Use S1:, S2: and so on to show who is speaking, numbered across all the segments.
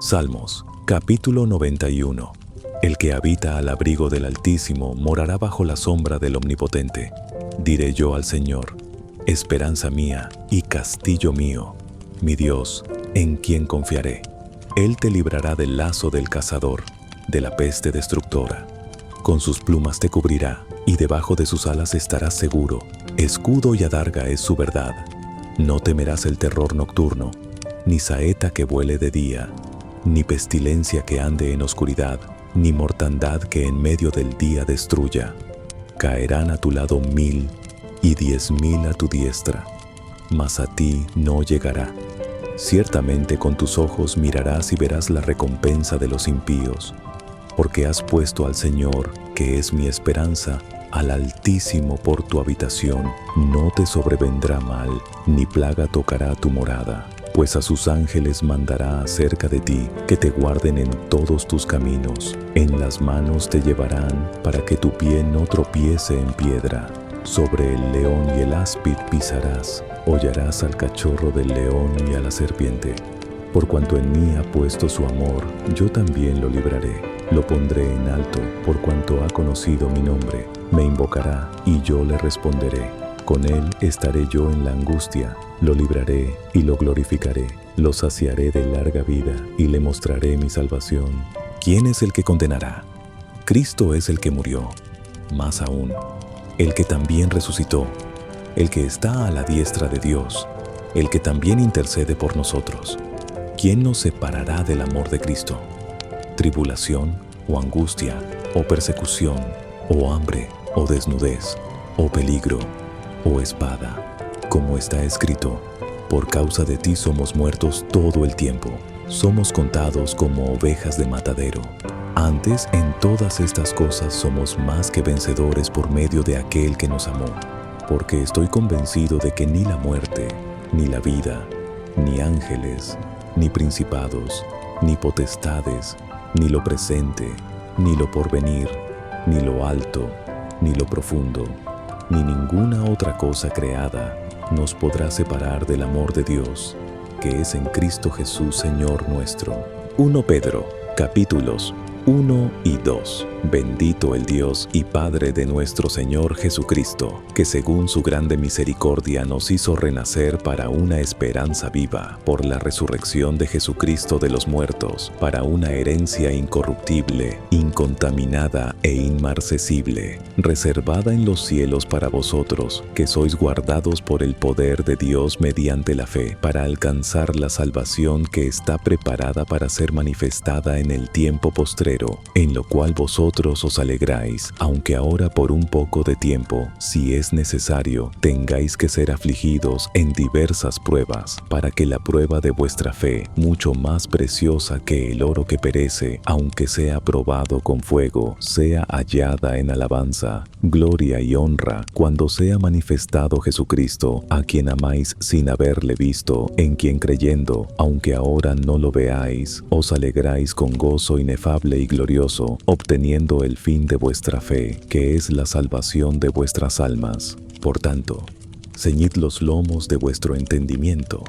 S1: Salmos, capítulo 91. El que habita al abrigo del Altísimo morará bajo la sombra del Omnipotente. Diré yo al Señor, esperanza mía y castillo mío, mi Dios, en quien confiaré. Él te librará del lazo del cazador, de la peste destructora. Con sus plumas te cubrirá, y debajo de sus alas estarás seguro. Escudo y adarga es su verdad. No temerás el terror nocturno, ni saeta que vuele de día, ni pestilencia que ande en oscuridad, ni mortandad que en medio del día destruya. Caerán a tu lado 1000 y 10,000 a tu diestra, mas a ti no llegará. Ciertamente con tus ojos mirarás y verás la recompensa de los impíos, porque has puesto al Señor, que es mi esperanza, al Altísimo por tu habitación. No te sobrevendrá mal, ni plaga tocará tu morada, pues a sus ángeles mandará acerca de ti, que te guarden en todos tus caminos. En las manos te llevarán, para que tu pie no tropiece en piedra. Sobre el león y el áspid pisarás, hollarás al cachorro del león y a la serpiente. Por cuanto en mí ha puesto su amor, yo también lo libraré. Lo pondré en alto, por cuanto ha conocido mi nombre. Me invocará, y yo le responderé. Con él estaré yo en la angustia. Lo libraré y lo glorificaré. Lo saciaré de larga vida y le mostraré mi salvación. ¿Quién es el que condenará? Cristo es el que murió. Más aún, el que también resucitó, el que está a la diestra de Dios, el que también intercede por nosotros. ¿Quién nos separará del amor de Cristo? ¿Tribulación, o angustia, o persecución, o hambre, o desnudez, o peligro, o espada? Como está escrito, por causa de ti somos muertos todo el tiempo, somos contados como ovejas de matadero. Antes, en todas estas cosas somos más que vencedores por medio de aquel que nos amó, porque estoy convencido de que ni la muerte, ni la vida, ni ángeles, ni principados, ni potestades, ni lo presente, ni lo porvenir, ni lo alto, ni lo profundo, ni ninguna otra cosa creada nos podrá separar del amor de Dios, que es en Cristo Jesús Señor nuestro. 1 Pedro, capítulos 1 y 2. Bendito el Dios y Padre de nuestro Señor Jesucristo, que según su grande misericordia nos hizo renacer para una esperanza viva, por la resurrección de Jesucristo de los muertos, para una herencia incorruptible, incontaminada e inmarcesible, reservada en los cielos para vosotros, que sois guardados por el poder de Dios mediante la fe, para alcanzar la salvación que está preparada para ser manifestada en el tiempo postrero, en lo cual vosotros os alegráis, aunque ahora por un poco de tiempo, si es necesario, tengáis que ser afligidos en diversas pruebas, para que la prueba de vuestra fe, mucho más preciosa que el oro que perece, aunque sea probado con fuego, sea hallada en alabanza, gloria y honra, cuando sea manifestado Jesucristo, a quien amáis sin haberle visto, en quien creyendo, aunque ahora no lo veáis, os alegráis con gozo inefable y glorioso, obteniendo el fin de vuestra fe, que es la salvación de vuestras almas. Por tanto, ceñid los lomos de vuestro entendimiento,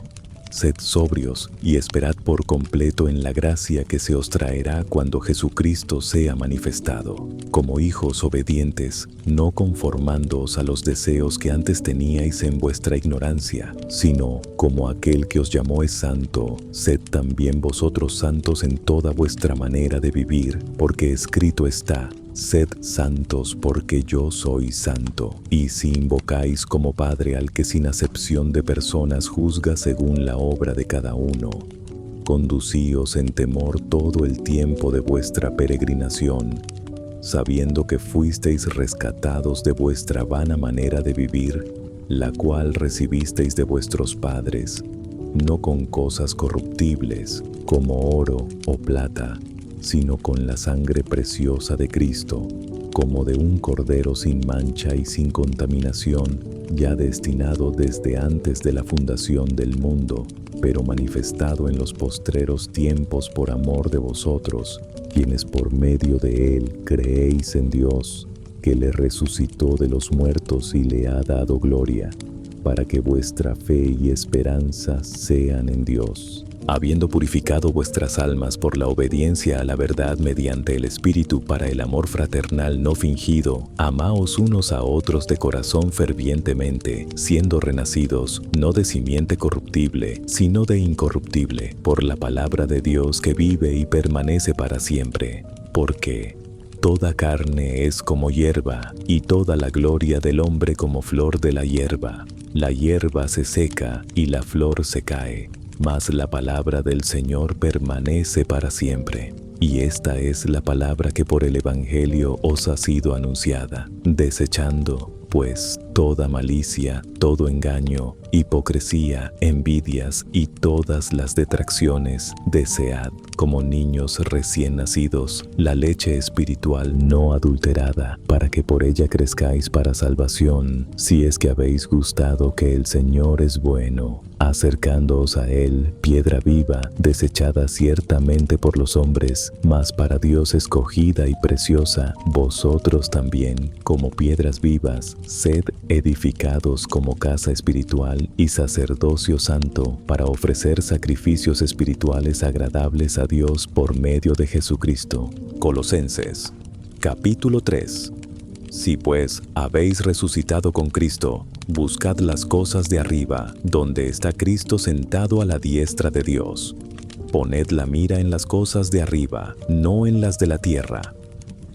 S1: sed sobrios y esperad por completo en la gracia que se os traerá cuando Jesucristo sea manifestado. Como hijos obedientes, no conformándoos a los deseos que antes teníais en vuestra ignorancia, sino como aquel que os llamó es santo, sed también vosotros santos en toda vuestra manera de vivir, porque escrito está: sed santos porque yo soy santo. Y si invocáis como Padre al que sin acepción de personas juzga según la obra de cada uno, conducíos en temor todo el tiempo de vuestra peregrinación, sabiendo que fuisteis rescatados de vuestra vana manera de vivir, la cual recibisteis de vuestros padres, no con cosas corruptibles, como oro o plata, sino con la sangre preciosa de Cristo, como de un cordero sin mancha y sin contaminación, ya destinado desde antes de la fundación del mundo, pero manifestado en los postreros tiempos por amor de vosotros, quienes por medio de él creéis en Dios, que le resucitó de los muertos y le ha dado gloria, para que vuestra fe y esperanza sean en Dios. habiendo purificado vuestras almas por la obediencia a la verdad mediante el Espíritu para el amor fraternal no fingido, amaos unos a otros de corazón fervientemente, siendo renacidos, no de simiente corruptible, sino de incorruptible, por la palabra de Dios que vive y permanece para siempre. Porque toda carne es como hierba, y toda la gloria del hombre como flor de la hierba. La hierba se seca y la flor se cae, mas la palabra del Señor permanece para siempre. Y esta es la palabra que por el Evangelio os ha sido anunciada, desechando, pues, toda malicia, todo engaño, hipocresía, envidias y todas las detracciones, desead, como niños recién nacidos, la leche espiritual no adulterada, para que por ella crezcáis para salvación, si es que habéis gustado que el Señor es bueno, acercándoos a Él, piedra viva, desechada ciertamente por los hombres, mas para Dios escogida y preciosa, vosotros también, como piedras vivas, sed edificados como casa espiritual y sacerdocio santo, para ofrecer sacrificios espirituales agradables a Dios por medio de Jesucristo. Colosenses, capítulo 3. Si pues habéis resucitado con Cristo, buscad las cosas de arriba, donde está Cristo sentado a la diestra de Dios. Poned la mira en las cosas de arriba, no en las de la tierra,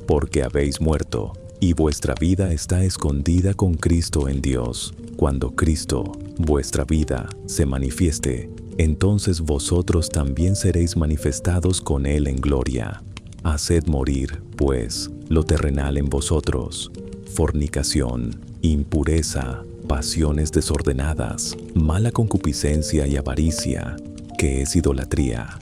S1: porque habéis muerto, y vuestra vida está escondida con Cristo en Dios. Cuando Cristo, vuestra vida, se manifieste, entonces vosotros también seréis manifestados con Él en gloria. Haced morir, pues, lo terrenal en vosotros: fornicación, impureza, pasiones desordenadas, mala concupiscencia y avaricia, que es idolatría.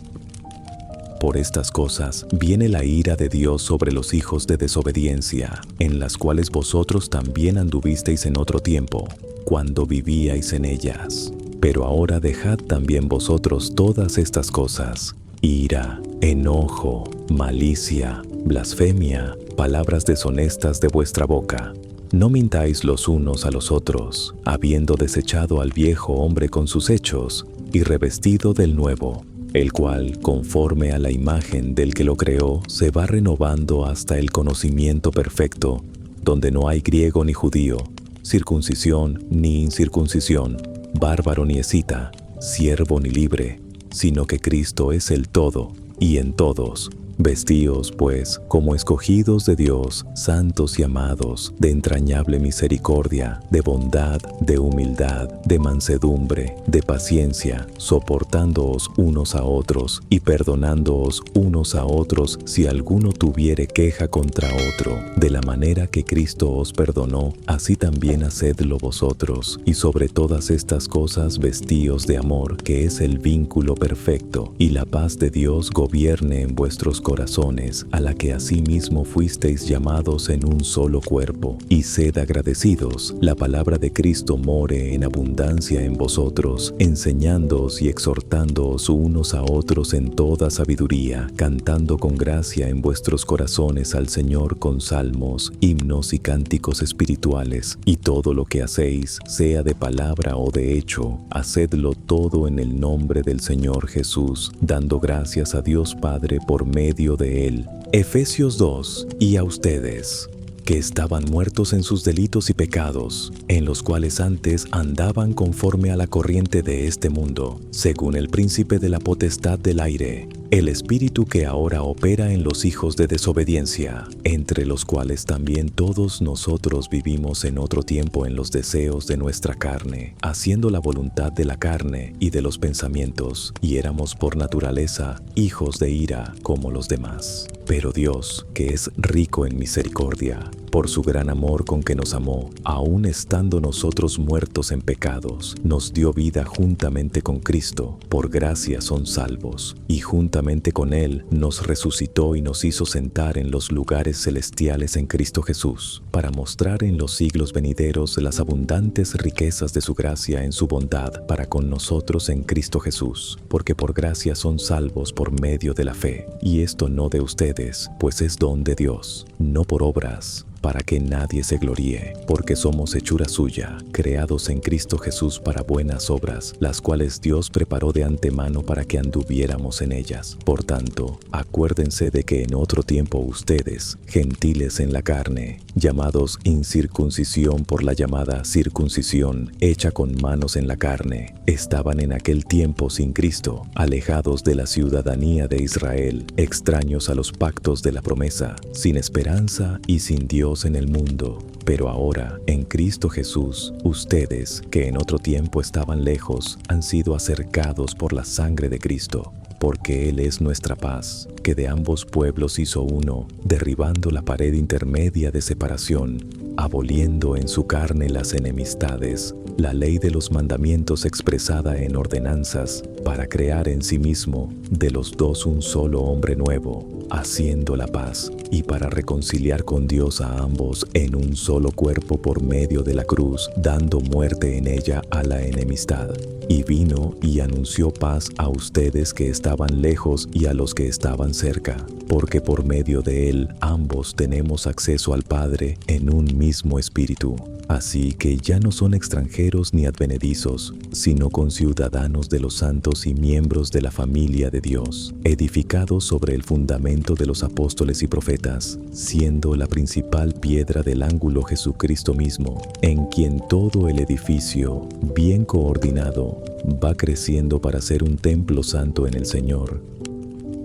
S1: Por estas cosas viene la ira de Dios sobre los hijos de desobediencia, en las cuales vosotros también anduvisteis en otro tiempo, cuando vivíais en ellas. Pero ahora dejad también vosotros todas estas cosas: ira, enojo, malicia, blasfemia, palabras deshonestas de vuestra boca. No mintáis los unos a los otros, habiendo desechado al viejo hombre con sus hechos, y revestido del nuevo, el cual, conforme a la imagen del que lo creó, se va renovando hasta el conocimiento perfecto, donde no hay griego ni judío, circuncisión ni incircuncisión, bárbaro ni escita, siervo ni libre, sino que Cristo es el todo, y en todos. Vestíos, pues, como escogidos de Dios, santos y amados, de entrañable misericordia, de bondad, de humildad, de mansedumbre, de paciencia, soportándoos unos a otros y perdonándoos unos a otros si alguno tuviere queja contra otro. De la manera que Cristo os perdonó, así también hacedlo vosotros. Y sobre todas estas cosas vestíos de amor, que es el vínculo perfecto, y la paz de Dios gobierne en vuestros corazones, a la que asimismo fuisteis llamados en un solo cuerpo, y sed agradecidos. La palabra de Cristo more en abundancia en vosotros, enseñándoos y exhortándoos unos a otros en toda sabiduría, cantando con gracia en vuestros corazones al Señor con salmos, himnos y cánticos espirituales. Y todo lo que hacéis, sea de palabra o de hecho, hacedlo todo en el nombre del Señor Jesús, dando gracias a Dios Padre por medio de Él. Efesios 2. Y a ustedes, que estaban muertos en sus delitos y pecados, en los cuales antes andaban conforme a la corriente de este mundo, según el príncipe de la potestad del aire, el espíritu que ahora opera en los hijos de desobediencia, entre los cuales también todos nosotros vivimos en otro tiempo en los deseos de nuestra carne, haciendo la voluntad de la carne y de los pensamientos, y éramos por naturaleza hijos de ira como los demás. Pero Dios, que es rico en misericordia, por su gran amor con que nos amó, aun estando nosotros muertos en pecados, nos dio vida juntamente con Cristo. Por gracia son salvos, y juntamente con Él nos resucitó y nos hizo sentar en los lugares celestiales en Cristo Jesús, para mostrar en los siglos venideros las abundantes riquezas de su gracia en su bondad para con nosotros en Cristo Jesús. Porque por gracia son salvos por medio de la fe, y esto no de ustedes, pues es don de Dios, no por obras, para que nadie se gloríe, porque somos hechura suya, creados en Cristo Jesús para buenas obras, las cuales Dios preparó de antemano para que anduviéramos en ellas. Por tanto, acuérdense de que en otro tiempo ustedes, gentiles en la carne, llamados incircuncisión por la llamada circuncisión hecha con manos en la carne, estaban en aquel tiempo sin Cristo, alejados de la ciudadanía de Israel, extraños a los pactos de la promesa, sin esperanza y sin Dios en el mundo. Pero ahora, en Cristo Jesús, ustedes, que en otro tiempo estaban lejos, han sido acercados por la sangre de Cristo, porque Él es nuestra paz, que de ambos pueblos hizo uno, derribando la pared intermedia de separación, aboliendo en su carne las enemistades, la ley de los mandamientos expresada en ordenanzas, para crear en sí mismo de los dos un solo hombre nuevo, haciendo la paz, y para reconciliar con Dios a ambos en un solo cuerpo por medio de la cruz, dando muerte en ella a la enemistad. Y vino y anunció paz a ustedes que estaban lejos y a los que estaban cerca, porque por medio de él ambos tenemos acceso al Padre en un mismo espíritu. Así que ya no son extranjeros ni advenedizos, sino conciudadanos de los santos y miembros de la familia de Dios, edificados sobre el fundamento de los apóstoles y profetas, siendo la principal piedra del ángulo Jesucristo mismo, en quien todo el edificio, bien coordinado, va creciendo para ser un templo santo en el Señor,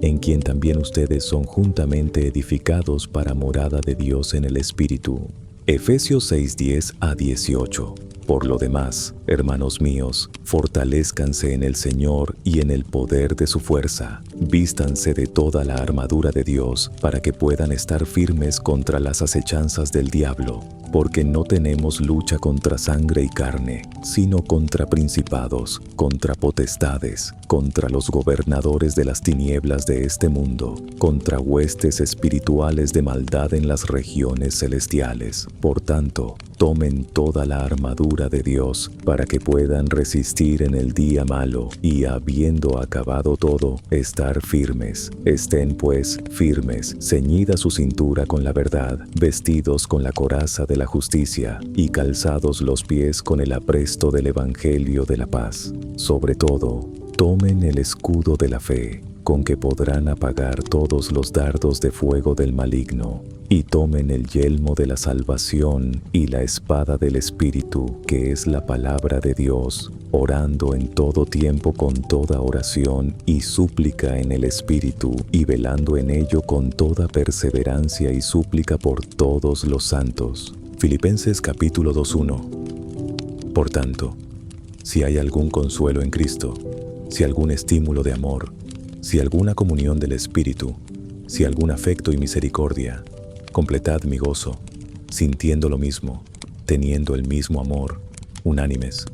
S1: en quien también ustedes son juntamente edificados para morada de Dios en el Espíritu. Efesios 6:10 a 18. Por lo demás, hermanos míos, fortalezcanse en el Señor y en el poder de su fuerza. Vístanse de toda la armadura de Dios para que puedan estar firmes contra las acechanzas del diablo, porque no tenemos lucha contra sangre y carne, sino contra principados, contra potestades, contra los gobernadores de las tinieblas de este mundo, contra huestes espirituales de maldad en las regiones celestiales. Por tanto, tomen toda la armadura de Dios para que puedan resistir en el día malo y, habiendo acabado todo, estar firmes. Estén pues firmes, ceñida su cintura con la verdad, vestidos con la coraza de la justicia y calzados los pies con el apresto del evangelio de la paz. Sobre todo, tomen el escudo de la fe, con que podrán apagar todos los dardos de fuego del maligno, y tomen el yelmo de la salvación y la espada del Espíritu, que es la palabra de Dios, orando en todo tiempo con toda oración y súplica en el Espíritu, y velando en ello con toda perseverancia y súplica por todos los santos. Filipenses capítulo 2:1. Por tanto, si hay algún consuelo en Cristo, si algún estímulo de amor, si alguna comunión del Espíritu, si algún afecto y misericordia, completad mi gozo, sintiendo lo mismo, teniendo el mismo amor, unánimes,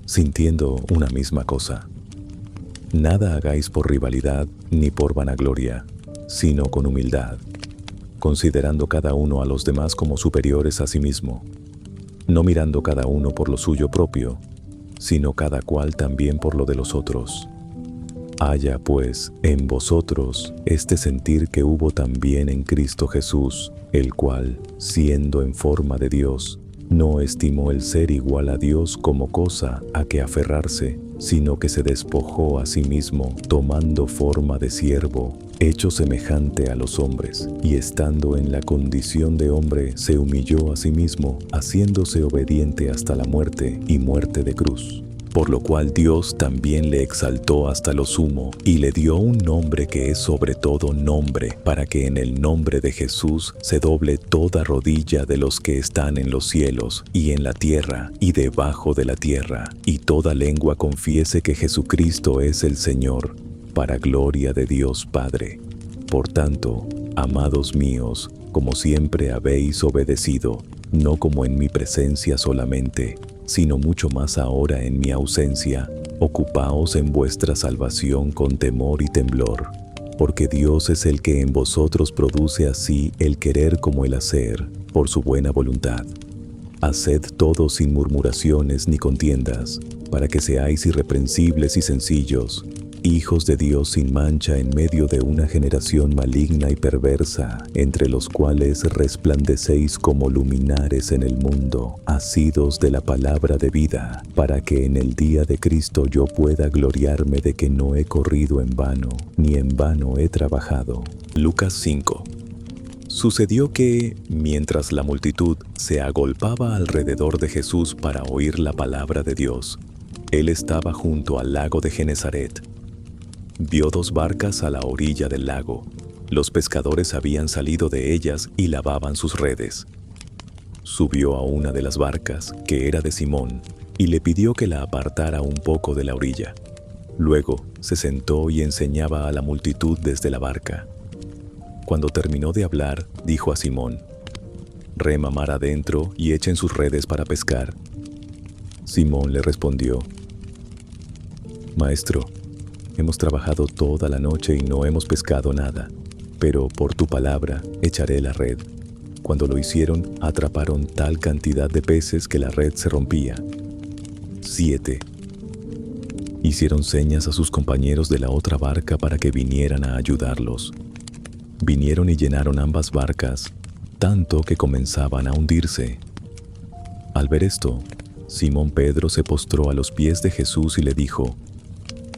S1: sintiendo una misma cosa. Nada hagáis por rivalidad ni por vanagloria, sino con humildad, considerando cada uno a los demás como superiores a sí mismo, no mirando cada uno por lo suyo propio, sino cada cual también por lo de los otros. Haya, pues, en vosotros este sentir que hubo también en Cristo Jesús, el cual, siendo en forma de Dios, no estimó el ser igual a Dios como cosa a que aferrarse, sino que se despojó a sí mismo, tomando forma de siervo, hecho semejante a los hombres, y estando en la condición de hombre, se humilló a sí mismo, haciéndose obediente hasta la muerte y muerte de cruz. Por lo cual Dios también le exaltó hasta lo sumo, y le dio un nombre que es sobre todo nombre, para que en el nombre de Jesús se doble toda rodilla de los que están en los cielos, y en la tierra, y debajo de la tierra, y toda lengua confiese que Jesucristo es el Señor, para gloria de Dios Padre. Por tanto, amados míos, como siempre habéis obedecido, no como en mi presencia solamente, sino mucho más ahora en mi ausencia, ocupaos en vuestra salvación con temor y temblor, porque Dios es el que en vosotros produce así el querer como el hacer, por su buena voluntad. Haced todo sin murmuraciones ni contiendas, para que seáis irreprensibles y sencillos, hijos de Dios sin mancha en medio de una generación maligna y perversa, entre los cuales resplandecéis como luminares en el mundo, asidos de la palabra de vida, para que en el día de Cristo yo pueda gloriarme de que no he corrido en vano, ni en vano he trabajado. Lucas 5. Sucedió que, mientras la multitud se agolpaba alrededor de Jesús para oír la palabra de Dios, él estaba junto al lago de Genesaret. Vio 2 barcas a la orilla del lago. Los pescadores habían salido de ellas y lavaban sus redes. Subió a una de las barcas, que era de Simón, y le pidió que la apartara un poco de la orilla. Luego se sentó y enseñaba a la multitud desde la barca. Cuando terminó de hablar, dijo a Simón: «Rema mar adentro y echen sus redes para pescar». Simón le respondió: «Maestro, hemos trabajado toda la noche y no hemos pescado nada, pero por tu palabra echaré la red». Cuando lo hicieron, atraparon tal cantidad de peces que la red se rompía. 7. Hicieron señas a sus compañeros de la otra barca para que vinieran a ayudarlos. Vinieron y llenaron ambas barcas, tanto que comenzaban a hundirse. Al ver esto, Simón Pedro se postró a los pies de Jesús y le dijo: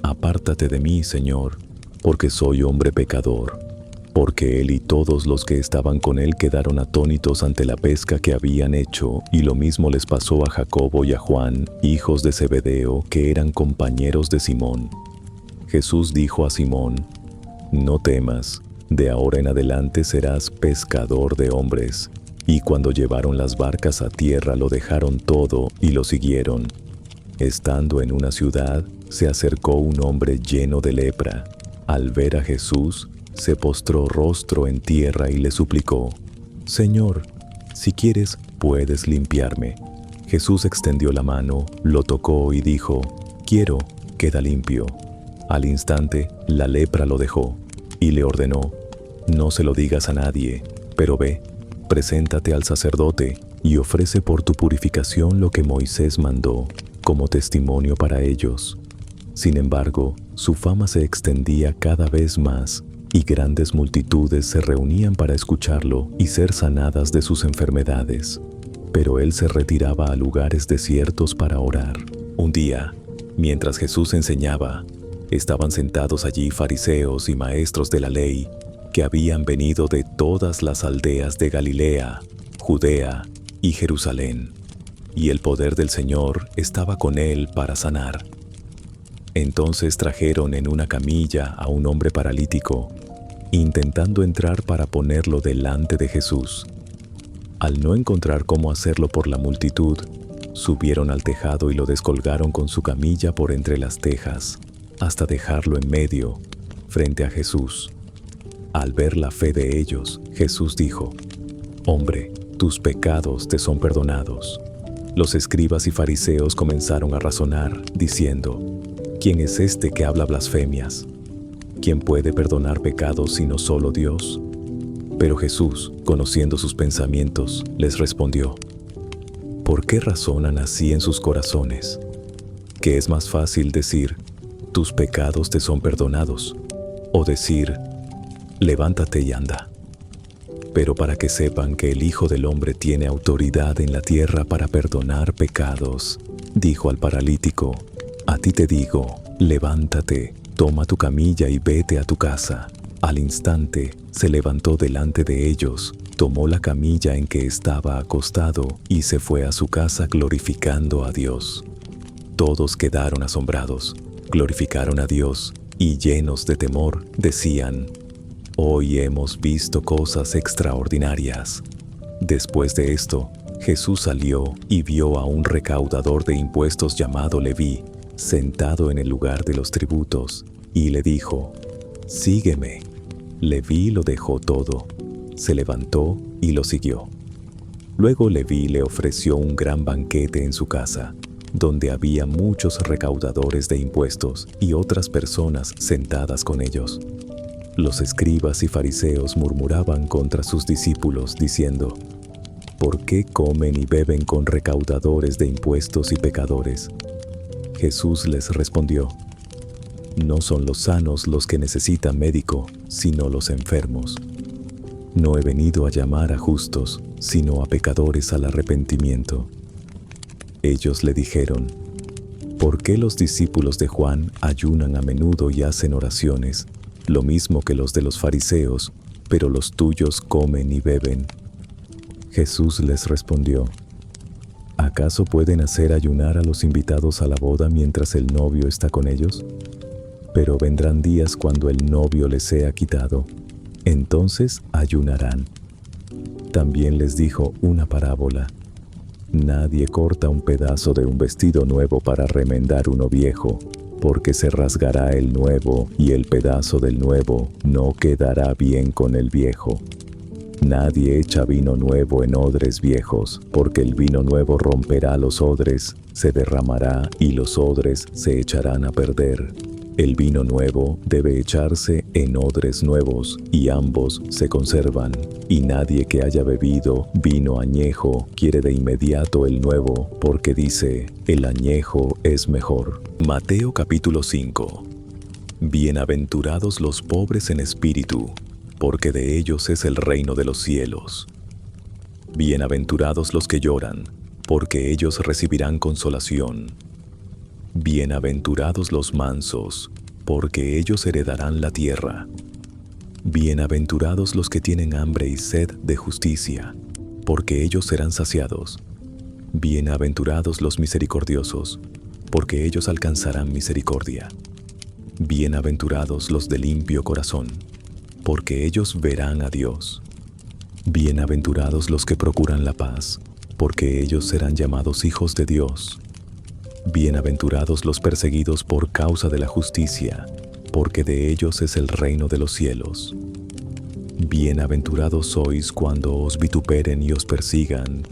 S1: «Apártate de mí, Señor, porque soy hombre pecador». Porque él y todos los que estaban con él quedaron atónitos ante la pesca que habían hecho, y lo mismo les pasó a Jacobo y a Juan, hijos de Zebedeo, que eran compañeros de Simón. Jesús dijo a Simón: «No temas, de ahora en adelante serás pescador de hombres». Y cuando llevaron las barcas a tierra lo dejaron todo y lo siguieron. Estando en una ciudad, se acercó un hombre lleno de lepra. Al ver a Jesús, se postró rostro en tierra y le suplicó: «Señor, si quieres, puedes limpiarme». Jesús extendió la mano, lo tocó y dijo: «Quiero, queda limpio». Al instante, la lepra lo dejó, y le ordenó: «No se lo digas a nadie, pero ve, preséntate al sacerdote y ofrece por tu purificación lo que Moisés mandó, como testimonio para ellos». Sin embargo, su fama se extendía cada vez más, y grandes multitudes se reunían para escucharlo y ser sanadas de sus enfermedades. Pero él se retiraba a lugares desiertos para orar. Un día, mientras Jesús enseñaba, estaban sentados allí fariseos y maestros de la ley, que habían venido de todas las aldeas de Galilea, Judea y Jerusalén, y el poder del Señor estaba con él para sanar. Entonces trajeron en una camilla a un hombre paralítico, intentando entrar para ponerlo delante de Jesús. Al no encontrar cómo hacerlo por la multitud, subieron al tejado y lo descolgaron con su camilla por entre las tejas, hasta dejarlo en medio, frente a Jesús. Al ver la fe de ellos, Jesús dijo: «Hombre, tus pecados te son perdonados». Los escribas y fariseos comenzaron a razonar, diciendo: «¿Quién es este que habla blasfemias? ¿Quién puede perdonar pecados sino solo Dios?». Pero Jesús, conociendo sus pensamientos, les respondió: «¿Por qué razonan así en sus corazones? ¿Qué es más fácil decir: tus pecados te son perdonados, o decir: levántate y anda? Pero para que sepan que el Hijo del Hombre tiene autoridad en la tierra para perdonar pecados», dijo al paralítico: «A ti te digo, levántate, toma tu camilla y vete a tu casa». Al instante, se levantó delante de ellos, tomó la camilla en que estaba acostado y se fue a su casa glorificando a Dios. Todos quedaron asombrados, glorificaron a Dios y llenos de temor decían: «Hoy hemos visto cosas extraordinarias». Después de esto, Jesús salió y vio a un recaudador de impuestos llamado Leví, sentado en el lugar de los tributos, y le dijo: «Sígueme». Leví lo dejó todo, se levantó y lo siguió. Luego Leví le ofreció un gran banquete en su casa, donde había muchos recaudadores de impuestos y otras personas sentadas con ellos. Los escribas y fariseos murmuraban contra sus discípulos, diciendo: «¿Por qué comen y beben con recaudadores de impuestos y pecadores?». Jesús les respondió: No son los sanos los que necesitan médico, sino los enfermos. No he venido a llamar a justos, sino a pecadores al arrepentimiento. Ellos le dijeron: ¿por qué los discípulos de Juan ayunan a menudo y hacen oraciones, lo mismo que los de los fariseos, pero los tuyos comen y beben? Jesús les respondió: ¿acaso pueden hacer ayunar a los invitados a la boda mientras el novio está con ellos? Pero vendrán días cuando el novio les sea quitado. Entonces ayunarán. También les dijo una parábola: nadie corta un pedazo de un vestido nuevo para remendar uno viejo, porque se rasgará el nuevo y el pedazo del nuevo no quedará bien con el viejo. Nadie echa vino nuevo en odres viejos, porque el vino nuevo romperá los odres, se derramará y los odres se echarán a perder. El vino nuevo debe echarse en odres nuevos, y ambos se conservan. Y nadie que haya bebido vino añejo quiere de inmediato el nuevo, porque dice: el añejo es mejor. Mateo capítulo 5. Bienaventurados los pobres en espíritu, porque de ellos es el reino de los cielos. Bienaventurados los que lloran, porque ellos recibirán consolación. Bienaventurados los mansos, porque ellos heredarán la tierra. Bienaventurados los que tienen hambre y sed de justicia, porque ellos serán saciados. Bienaventurados los misericordiosos, porque ellos alcanzarán misericordia. Bienaventurados los de limpio corazón, porque ellos verán a Dios. Bienaventurados los que procuran la paz, porque ellos serán llamados hijos de Dios. Bienaventurados los perseguidos por causa de la justicia, porque de ellos es el reino de los cielos. Bienaventurados sois cuando os vituperen y os persigan,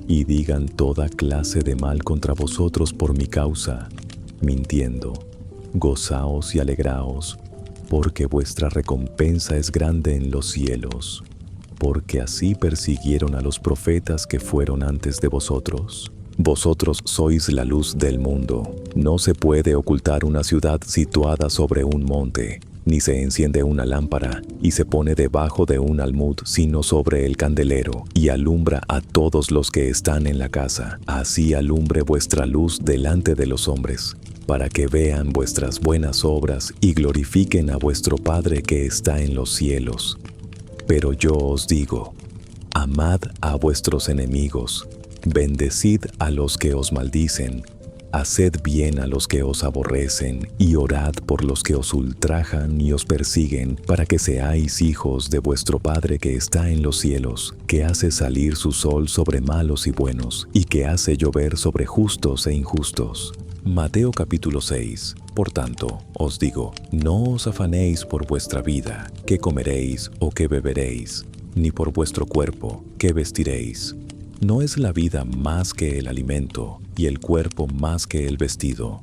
S1: y digan toda clase de mal contra vosotros por mi causa, mintiendo. Gozaos y alegraos, porque vuestra recompensa es grande en los cielos, porque así persiguieron a los profetas que fueron antes de vosotros. Vosotros sois la luz del mundo. No se puede ocultar una ciudad situada sobre un monte, ni se enciende una lámpara y se pone debajo de un almud, sino sobre el candelero, y alumbra a todos los que están en la casa. Así alumbre vuestra luz delante de los hombres, para que vean vuestras buenas obras y glorifiquen a vuestro Padre que está en los cielos. Pero yo os digo: amad a vuestros enemigos, bendecid a los que os maldicen, haced bien a los que os aborrecen, y orad por los que os ultrajan y os persiguen, para que seáis hijos de vuestro Padre que está en los cielos, que hace salir su sol sobre malos y buenos, y que hace llover sobre justos e injustos. Mateo capítulo 6. Por tanto, os digo, no os afanéis por vuestra vida, qué comeréis o qué beberéis, ni por vuestro cuerpo, qué vestiréis. ¿No es la vida más que el alimento, y el cuerpo más que el vestido?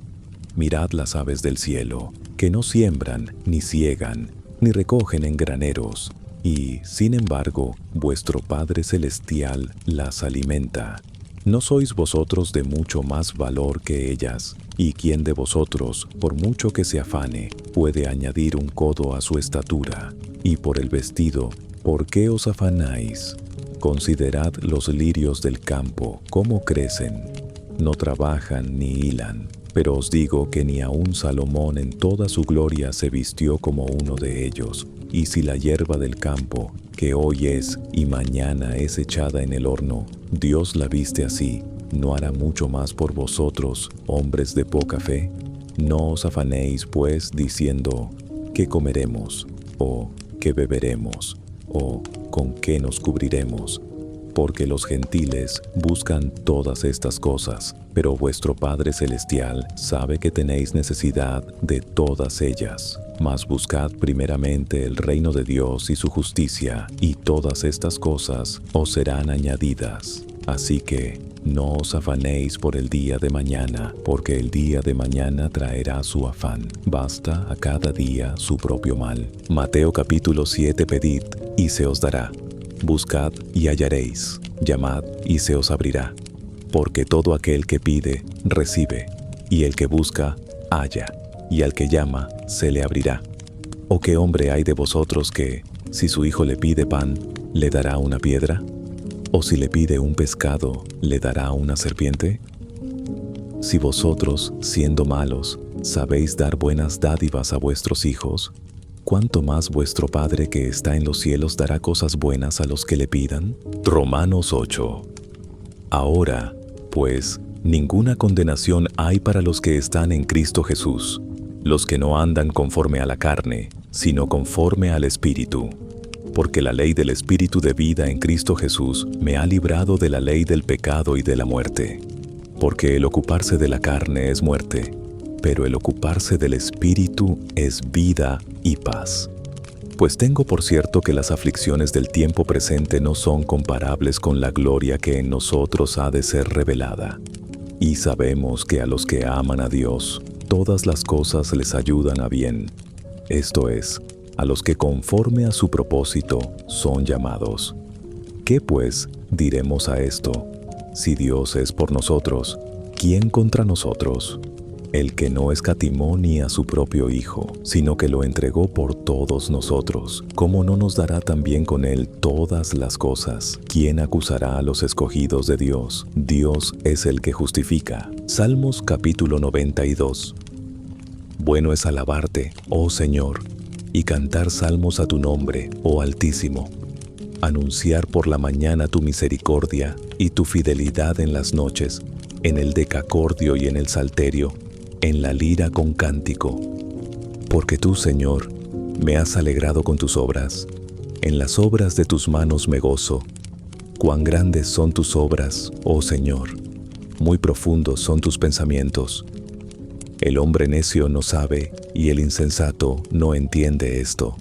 S1: Mirad las aves del cielo, que no siembran, ni siegan, ni recogen en graneros, y, sin embargo, vuestro Padre Celestial las alimenta. ¿No sois vosotros de mucho más valor que ellas? ¿Y quién de vosotros, por mucho que se afane, puede añadir un codo a su estatura? Y por el vestido, ¿por qué os afanáis? Considerad los lirios del campo, cómo crecen. No trabajan ni hilan, pero os digo que ni aun Salomón en toda su gloria se vistió como uno de ellos. Y si la hierba del campo, que hoy es y mañana es echada en el horno, Dios la viste así, ¿no hará mucho más por vosotros, hombres de poca fe? No os afanéis, pues, diciendo: ¿qué comeremos? ¿O qué beberemos? ¿O con qué nos cubriremos? Porque los gentiles buscan todas estas cosas, pero vuestro Padre Celestial sabe que tenéis necesidad de todas ellas. Mas buscad primeramente el reino de Dios y su justicia, y todas estas cosas os serán añadidas. Así que no os afanéis por el día de mañana, porque el día de mañana traerá su afán. Basta a cada día su propio mal. Mateo capítulo 7. Pedid, y se os dará. Buscad y hallaréis. Llamad y se os abrirá. Porque todo aquel que pide, recibe, y el que busca, halla, y al que llama, se le abrirá. ¿O qué hombre hay de vosotros que, si su hijo le pide pan, le dará una piedra? ¿O si le pide un pescado, le dará una serpiente? Si vosotros, siendo malos, sabéis dar buenas dádivas a vuestros hijos, ¿cuánto más vuestro Padre que está en los cielos dará cosas buenas a los que le pidan? Romanos 8. Ahora, pues, ninguna condenación hay para los que están en Cristo Jesús, los que no andan conforme a la carne, sino conforme al Espíritu. Porque la ley del Espíritu de vida en Cristo Jesús me ha librado de la ley del pecado y de la muerte. Porque el ocuparse de la carne es muerte, pero el ocuparse del Espíritu es vida y paz. Pues tengo por cierto que las aflicciones del tiempo presente no son comparables con la gloria que en nosotros ha de ser revelada. Y sabemos que a los que aman a Dios, todas las cosas les ayudan a bien. Esto es, a los que conforme a su propósito son llamados. ¿Qué pues diremos a esto? Si Dios es por nosotros, ¿quién contra nosotros? El que no escatimó ni a su propio Hijo, sino que lo entregó por todos nosotros, ¿cómo no nos dará también con él todas las cosas? ¿Quién acusará a los escogidos de Dios? Dios es el que justifica. Salmos capítulo 92. Bueno es alabarte, oh Señor, y cantar salmos a tu nombre, oh Altísimo. Anunciar por la mañana tu misericordia y tu fidelidad en las noches, en el decacordio y en el salterio, en la lira con cántico. Porque tú, Señor, me has alegrado con tus obras. En las obras de tus manos me gozo. Cuán grandes son tus obras, oh Señor. Muy profundos son tus pensamientos. El hombre necio no sabe, y el insensato no entiende esto.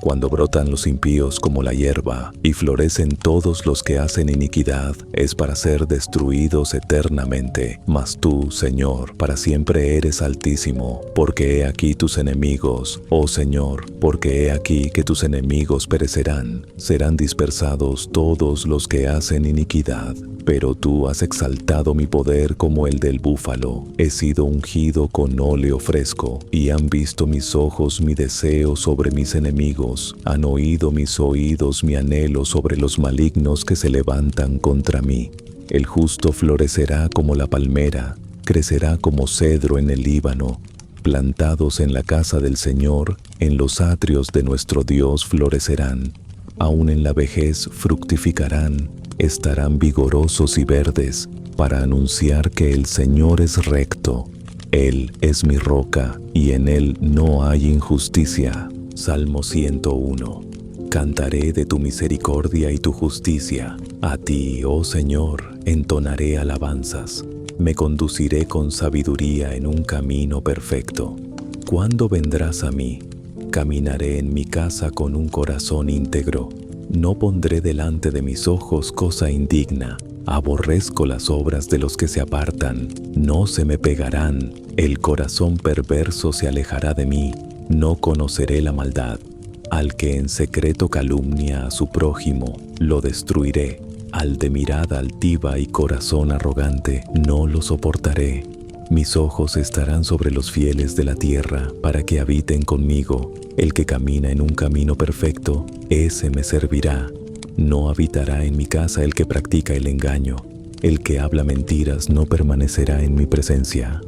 S1: Cuando brotan los impíos como la hierba, y florecen todos los que hacen iniquidad, es para ser destruidos eternamente. Mas tú, Señor, para siempre eres altísimo, porque he aquí tus enemigos, oh Señor, porque he aquí que tus enemigos perecerán. Serán dispersados todos los que hacen iniquidad. Pero tú has exaltado mi poder como el del búfalo. He sido ungido con óleo fresco, y han visto mis ojos mi deseo sobre mis enemigos. Han oído mis oídos mi anhelo sobre los malignos que se levantan contra mí. El justo florecerá como la palmera, crecerá como cedro en el Líbano. Plantados en la casa del Señor, en los atrios de nuestro Dios florecerán. Aún en la vejez fructificarán. Estarán vigorosos y verdes para anunciar que el Señor es recto. Él es mi roca y en Él no hay injusticia. Salmo 101. Cantaré de tu misericordia y tu justicia. A ti, oh Señor, entonaré alabanzas. Me conduciré con sabiduría en un camino perfecto. ¿Cuándo vendrás a mí? Caminaré en mi casa con un corazón íntegro. No pondré delante de mis ojos cosa indigna. Aborrezco las obras de los que se apartan. No se me pegarán. El corazón perverso se alejará de mí. No conoceré la maldad. Al que en secreto calumnia a su prójimo, lo destruiré. Al de mirada altiva y corazón arrogante, no lo soportaré. Mis ojos estarán sobre los fieles de la tierra para que habiten conmigo. El que camina en un camino perfecto, ese me servirá. No habitará en mi casa el que practica el engaño. El que habla mentiras no permanecerá en mi presencia.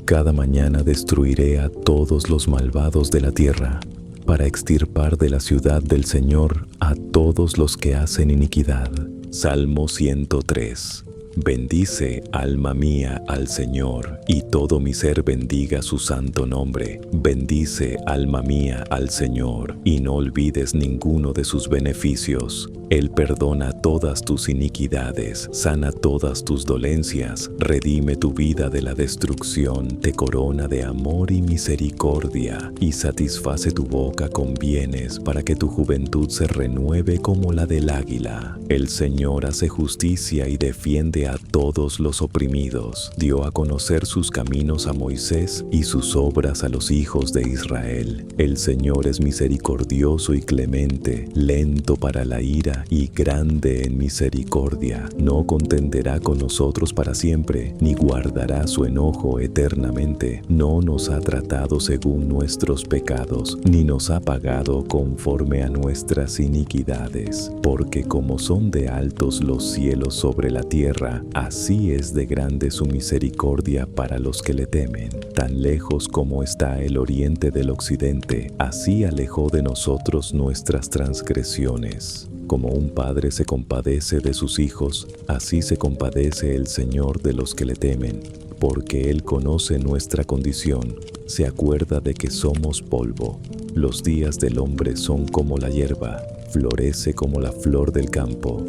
S1: Cada mañana destruiré a todos los malvados de la tierra, para extirpar de la ciudad del Señor a todos los que hacen iniquidad. Salmo 103. Bendice, alma mía, al Señor, y todo mi ser bendiga su santo nombre. Bendice, alma mía, al Señor, y no olvides ninguno de sus beneficios. Él perdona todas tus iniquidades, sana todas tus dolencias, redime tu vida de la destrucción, te corona de amor y misericordia, y satisface tu boca con bienes para que tu juventud se renueve como la del águila. El Señor hace justicia y defiende a todos los oprimidos. Dio a conocer sus caminos a Moisés y sus obras a los hijos de Israel. El Señor es misericordioso y clemente, lento para la ira mía y grande en misericordia. No contenderá con nosotros para siempre, ni guardará su enojo eternamente. No nos ha tratado según nuestros pecados, ni nos ha pagado conforme a nuestras iniquidades. Porque como son de altos los cielos sobre la tierra, así es de grande su misericordia para los que le temen. Tan lejos como está el oriente del occidente, así alejó de nosotros nuestras transgresiones. Como un padre se compadece de sus hijos, así se compadece el Señor de los que le temen, porque Él conoce nuestra condición, se acuerda de que somos polvo. Los días del hombre son como la hierba, florece como la flor del campo.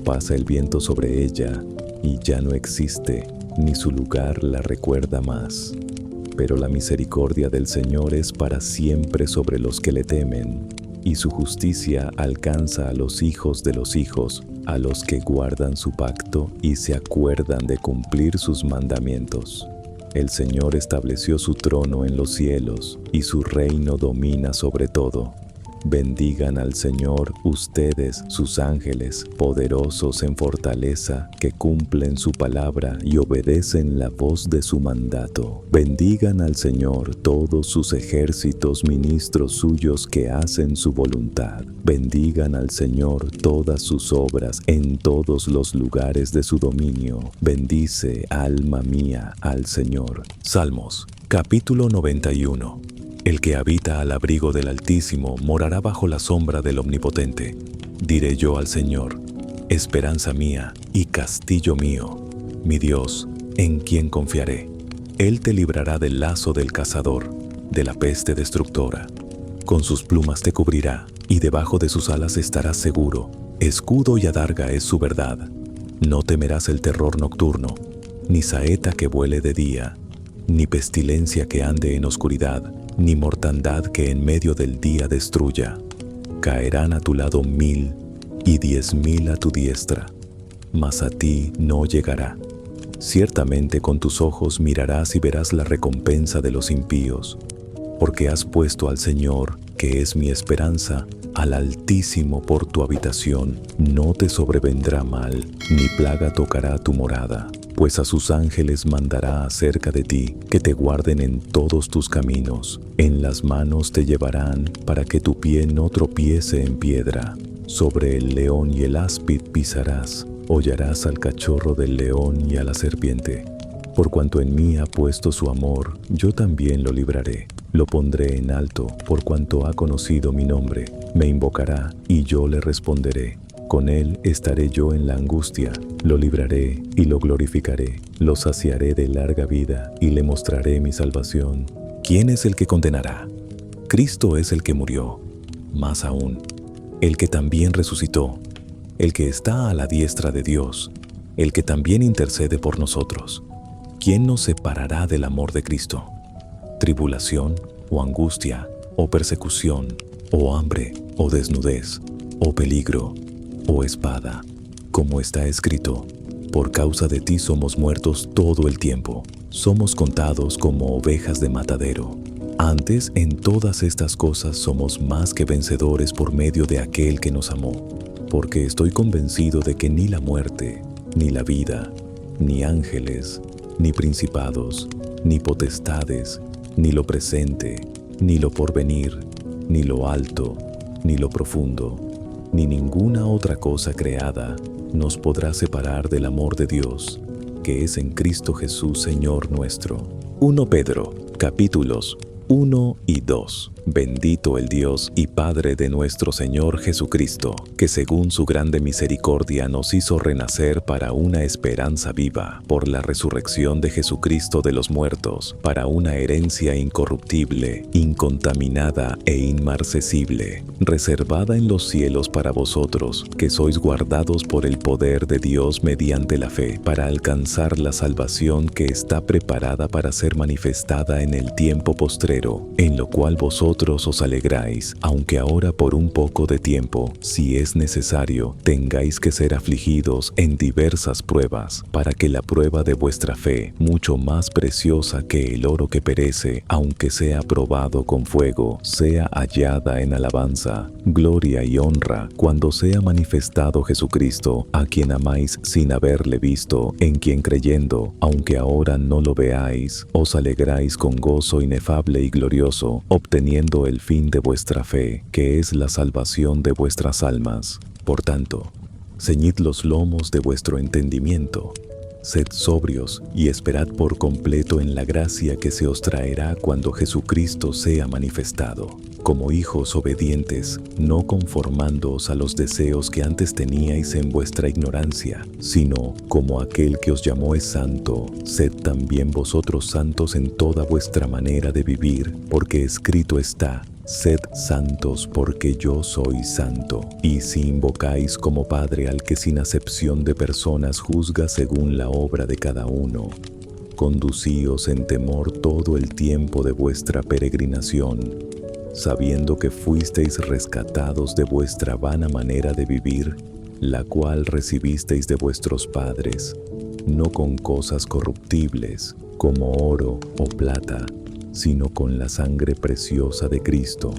S1: Pasa el viento sobre ella, y ya no existe, ni su lugar la recuerda más. Pero la misericordia del Señor es para siempre sobre los que le temen, y su justicia alcanza a los hijos de los hijos, a los que guardan su pacto y se acuerdan de cumplir sus mandamientos. El Señor estableció su trono en los cielos, y su reino domina sobre todo. Bendigan al Señor ustedes, sus ángeles, poderosos en fortaleza, que cumplen su palabra y obedecen la voz de su mandato. Bendigan al Señor todos sus ejércitos, ministros suyos que hacen su voluntad. Bendigan al Señor todas sus obras en todos los lugares de su dominio. Bendice, alma mía, al Señor. Salmos, capítulo 91. El que habita al abrigo del Altísimo morará bajo la sombra del Omnipotente. Diré yo al Señor, esperanza mía y castillo mío, mi Dios, en quien confiaré. Él te librará del lazo del cazador, de la peste destructora. Con sus plumas te cubrirá, y debajo de sus alas estarás seguro. Escudo y adarga es su verdad. No temerás el terror nocturno, ni saeta que vuele de día, ni pestilencia que ande en oscuridad, ni mortandad que en medio del día destruya. Caerán a tu lado 1000 y 10,000 a tu diestra, mas a ti no llegará. Ciertamente con tus ojos mirarás y verás la recompensa de los impíos, porque has puesto al Señor, que es mi esperanza, al Altísimo por tu habitación. No te sobrevendrá mal, ni plaga tocará tu morada. Pues a sus ángeles mandará acerca de ti, que te guarden en todos tus caminos. En las manos te llevarán, para que tu pie no tropiece en piedra. Sobre el león y el áspid pisarás, hollarás al cachorro del león y a la serpiente. Por cuanto en mí ha puesto su amor, yo también lo libraré. Lo pondré en alto, por cuanto ha conocido mi nombre. Me invocará, y yo le responderé. Con él estaré yo en la angustia, lo libraré y lo glorificaré, lo saciaré de larga vida y le mostraré mi salvación. ¿Quién es el que condenará? Cristo es el que murió, más aún, el que también resucitó, el que está a la diestra de Dios, el que también intercede por nosotros. ¿Quién nos separará del amor de Cristo? ¿Tribulación, o angustia, o persecución, o hambre, o desnudez, o peligro, o espada? Como está escrito, por causa de ti somos muertos todo el tiempo, somos contados como ovejas de matadero. Antes, en todas estas cosas somos más que vencedores por medio de aquel que nos amó, porque estoy convencido de que ni la muerte, ni la vida, ni ángeles, ni principados, ni potestades, ni lo presente, ni lo porvenir, ni lo alto, ni lo profundo, ni ninguna otra cosa creada nos podrá separar del amor de Dios, que es en Cristo Jesús, Señor nuestro. 1 Pedro, capítulos 1 y 2. Bendito el Dios y Padre de nuestro Señor Jesucristo, que según su grande misericordia nos hizo renacer para una esperanza viva, por la resurrección de Jesucristo de los muertos, para una herencia incorruptible, incontaminada e inmarcesible, reservada en los cielos para vosotros, que sois guardados por el poder de Dios mediante la fe, para alcanzar la salvación que está preparada para ser manifestada en el tiempo postrero, en lo cual vosotros vosotros os alegráis, aunque ahora por un poco de tiempo, si es necesario, tengáis que ser afligidos en diversas pruebas, para que la prueba de vuestra fe, mucho más preciosa que el oro que perece, aunque sea probado con fuego, sea hallada en alabanza, gloria y honra, cuando sea manifestado Jesucristo, a quien amáis sin haberle visto, en quien creyendo, aunque ahora no lo veáis, os alegráis con gozo inefable y glorioso, obteniendo el fin de vuestra fe, que es la salvación de vuestras almas. Por tanto, ceñid los lomos de vuestro entendimiento, sed sobrios y esperad por completo en la gracia que se os traerá cuando Jesucristo sea manifestado. Como hijos obedientes, no conformándoos a los deseos que antes teníais en vuestra ignorancia, sino como aquel que os llamó es santo, sed también vosotros santos en toda vuestra manera de vivir, porque escrito está: sed santos porque yo soy santo. Y si invocáis como Padre al que sin acepción de personas juzga según la obra de cada uno, conducíos en temor todo el tiempo de vuestra peregrinación, sabiendo que fuisteis rescatados de vuestra vana manera de vivir, la cual recibisteis de vuestros padres, no con cosas corruptibles, como oro o plata, sino con la sangre preciosa de Cristo,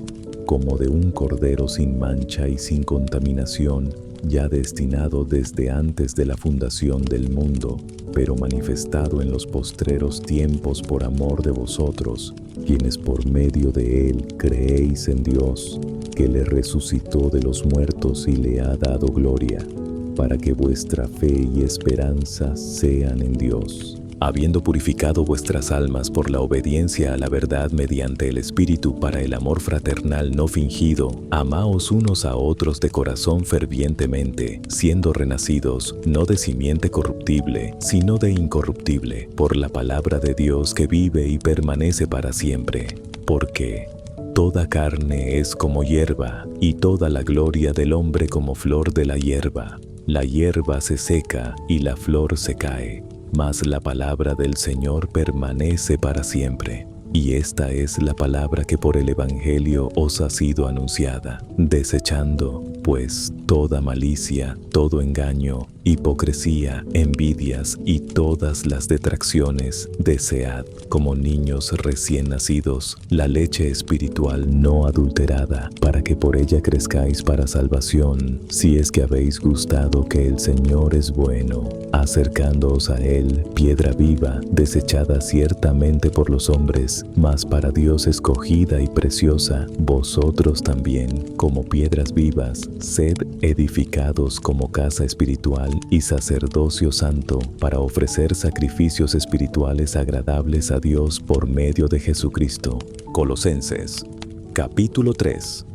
S1: como de un cordero sin mancha y sin contaminación, ya destinado desde antes de la fundación del mundo, pero manifestado en los postreros tiempos por amor de vosotros, quienes por medio de él creéis en Dios, que le resucitó de los muertos y le ha dado gloria, para que vuestra fe y esperanza sean en Dios. Habiendo purificado vuestras almas por la obediencia a la verdad mediante el Espíritu para el amor fraternal no fingido, amaos unos a otros de corazón fervientemente, siendo renacidos, no de simiente corruptible, sino de incorruptible, por la palabra de Dios que vive y permanece para siempre. Porque toda carne es como hierba, y toda la gloria del hombre como flor de la hierba. La hierba se seca y la flor se cae, mas la palabra del Señor permanece para siempre. Y esta es la palabra que por el Evangelio os ha sido anunciada, desechando, pues, toda malicia, todo engaño, hipocresía, envidias y todas las detracciones, desead, como niños recién nacidos, la leche espiritual no adulterada, para que por ella crezcáis para salvación, si es que habéis gustado que el Señor es bueno, acercándoos a Él, piedra viva, desechada ciertamente por los hombres, mas para Dios escogida y preciosa, vosotros también, como piedras vivas, sed edificados como casa espiritual y sacerdocio santo, para ofrecer sacrificios espirituales agradables a Dios por medio de Jesucristo. Colosenses, capítulo 3.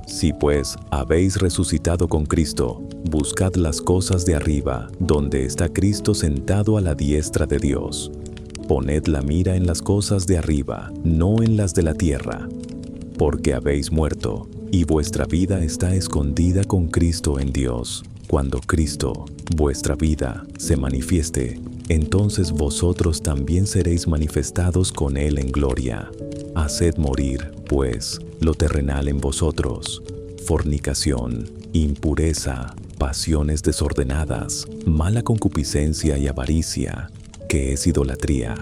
S1: Si pues habéis resucitado con Cristo, buscad las cosas de arriba, donde está Cristo sentado a la diestra de Dios. Poned la mira en las cosas de arriba, no en las de la tierra, porque habéis muerto, y vuestra vida está escondida con Cristo en Dios. Cuando Cristo, vuestra vida, se manifieste, entonces vosotros también seréis manifestados con Él en gloria. Haced morir, pues, lo terrenal en vosotros: fornicación, impureza, pasiones desordenadas, mala concupiscencia y avaricia, que es idolatría.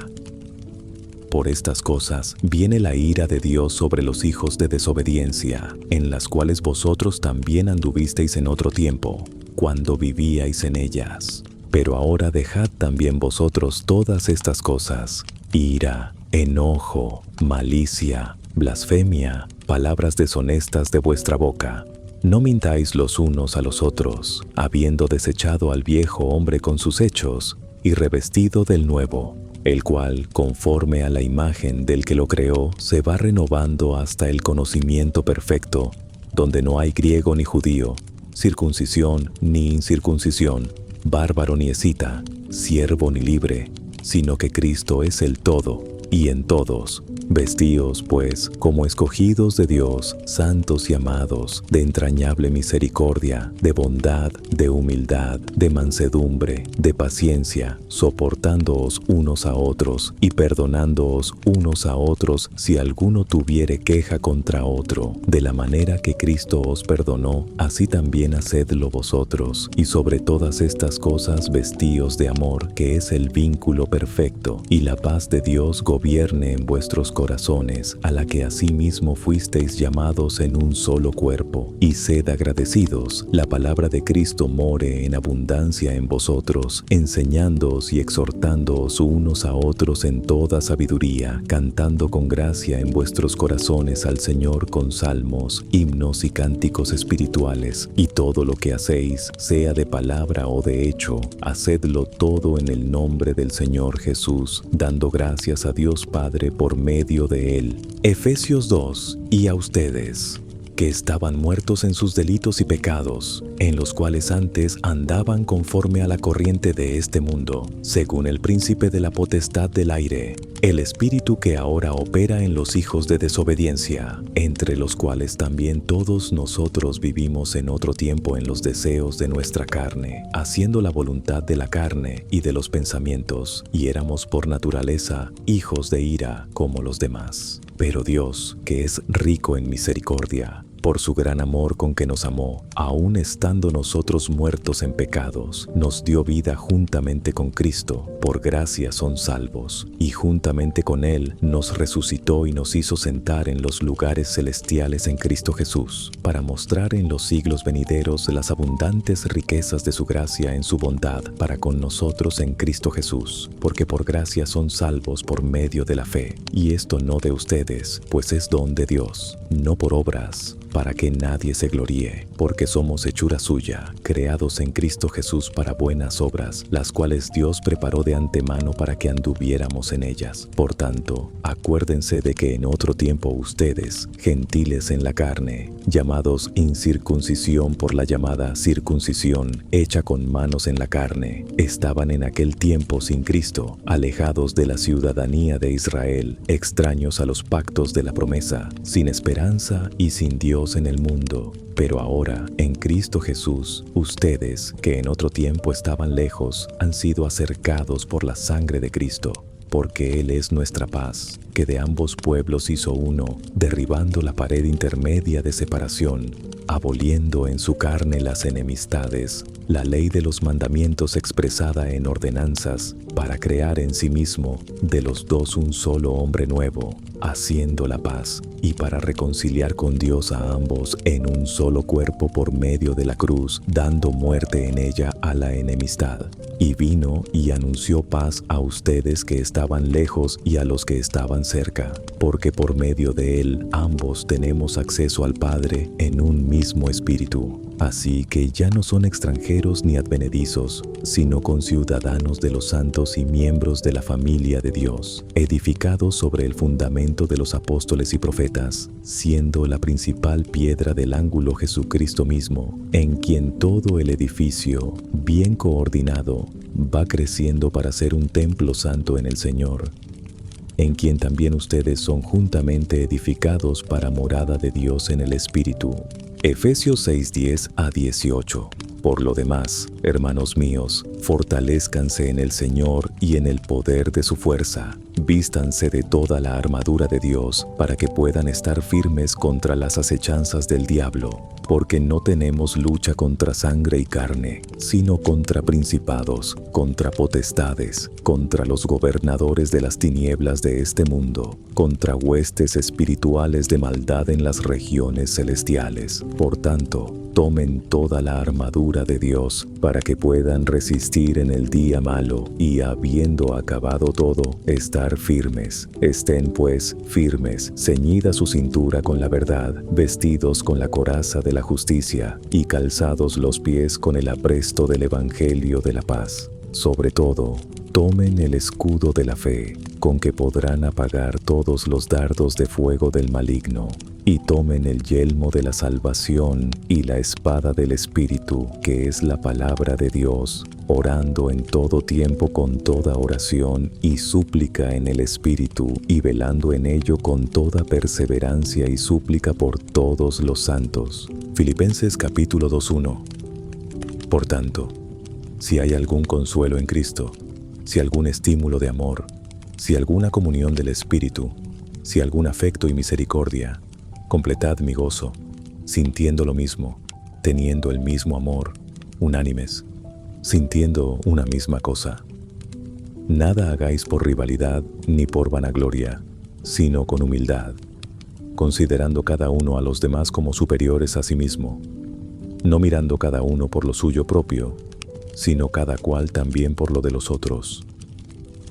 S1: Por estas cosas viene la ira de Dios sobre los hijos de desobediencia, en las cuales vosotros también anduvisteis en otro tiempo, cuando vivíais en ellas. Pero ahora dejad también vosotros todas estas cosas: ira, enojo, malicia, blasfemia, palabras deshonestas de vuestra boca. No mintáis los unos a los otros, habiendo desechado al viejo hombre con sus hechos, y revestido del nuevo, el cual, conforme a la imagen del que lo creó, se va renovando hasta el conocimiento perfecto, donde no hay griego ni judío, circuncisión ni incircuncisión, bárbaro ni escita, siervo ni libre, sino que Cristo es el todo, y en todos. Vestíos, pues, como escogidos de Dios, santos y amados, de entrañable misericordia, de bondad, de humildad, de mansedumbre, de paciencia, soportándoos unos a otros y perdonándoos unos a otros si alguno tuviere queja contra otro. De la manera que Cristo os perdonó, así también hacedlo vosotros. Y sobre todas estas cosas vestíos de amor, que es el vínculo perfecto, y la paz de Dios gobierne en vuestros corazones, a la que asimismo fuisteis llamados en un solo cuerpo. Y sed agradecidos. La palabra de Cristo more en abundancia en vosotros, enseñándoos y exhortándoos unos a otros en toda sabiduría, cantando con gracia en vuestros corazones al Señor con salmos, himnos y cánticos espirituales. Y todo lo que hacéis, sea de palabra o de hecho, hacedlo todo en el nombre del Señor Jesús, dando gracias a Dios Padre por medio de Él. Efesios 2. Y a ustedes, que estaban muertos en sus delitos y pecados, en los cuales antes andaban conforme a la corriente de este mundo, según el príncipe de la potestad del aire, el espíritu que ahora opera en los hijos de desobediencia, entre los cuales también todos nosotros vivimos en otro tiempo en los deseos de nuestra carne, haciendo la voluntad de la carne y de los pensamientos, y éramos por naturaleza hijos de ira como los demás. Pero Dios, que es rico en misericordia, por su gran amor con que nos amó, aun estando nosotros muertos en pecados, nos dio vida juntamente con Cristo. Por gracia son salvos, y juntamente con Él nos resucitó y nos hizo sentar en los lugares celestiales en Cristo Jesús, para mostrar en los siglos venideros las abundantes riquezas de su gracia en su bondad para con nosotros en Cristo Jesús. Porque por gracia son salvos por medio de la fe, y esto no de ustedes, pues es don de Dios, no por obras, para que nadie se gloríe, porque somos hechura suya, creados en Cristo Jesús para buenas obras, las cuales Dios preparó de antemano para que anduviéramos en ellas. Por tanto, acuérdense de que en otro tiempo ustedes, gentiles en la carne, llamados incircuncisión por la llamada circuncisión, hecha con manos en la carne, estaban en aquel tiempo sin Cristo, alejados de la ciudadanía de Israel, extraños a los pactos de la promesa, sin esperanza y sin Dios en el mundo. Pero ahora, en Cristo Jesús, ustedes, que en otro tiempo estaban lejos, han sido acercados por la sangre de Cristo, porque Él es nuestra paz, que de ambos pueblos hizo uno, derribando la pared intermedia de separación, aboliendo en su carne las enemistades, la ley de los mandamientos expresada en ordenanzas, para crear en sí mismo de los dos un solo hombre nuevo, haciendo la paz, y para reconciliar con Dios a ambos en un solo cuerpo por medio de la cruz, dando muerte en ella a la enemistad. Y vino y anunció paz a ustedes que estaban lejos y a los que estaban cerca, porque por medio de él ambos tenemos acceso al Padre en un mismo espíritu. Así que ya no son extranjeros ni advenedizos, sino conciudadanos de los santos y miembros de la familia de Dios, edificados sobre el fundamento de los apóstoles y profetas, siendo la principal piedra del ángulo Jesucristo mismo, en quien todo el edificio, bien coordinado, va creciendo para ser un templo santo en el Señor, en quien también ustedes son juntamente edificados para morada de Dios en el Espíritu. Efesios 6:10 a 18. Por lo demás, hermanos míos, fortalezcanse en el Señor y en el poder de su fuerza. Vístanse de toda la armadura de Dios para que puedan estar firmes contra las acechanzas del diablo, porque no tenemos lucha contra sangre y carne, sino contra principados, contra potestades, contra los gobernadores de las tinieblas de este mundo, contra huestes espirituales de maldad en las regiones celestiales. Por tanto, tomen toda la armadura de Dios para que puedan resistir en el día malo y, habiendo acabado todo, estar firmes. Estén pues firmes, ceñida su cintura con la verdad, vestidos con la coraza de la justicia y calzados los pies con el apresto del evangelio de la paz. Sobre todo, tomen el escudo de la fe, con que podrán apagar todos los dardos de fuego del maligno, y tomen el yelmo de la salvación y la espada del Espíritu, que es la palabra de Dios, orando en todo tiempo con toda oración y súplica en el Espíritu, y velando en ello con toda perseverancia y súplica por todos los santos. Filipenses capítulo 2:1. Por tanto, si hay algún consuelo en Cristo, si algún estímulo de amor, si alguna comunión del Espíritu, si algún afecto y misericordia, completad mi gozo, sintiendo lo mismo, teniendo el mismo amor, unánimes, sintiendo una misma cosa. Nada hagáis por rivalidad ni por vanagloria, sino con humildad, considerando cada uno a los demás como superiores a sí mismo, no mirando cada uno por lo suyo propio, sino cada cual también por lo de los otros.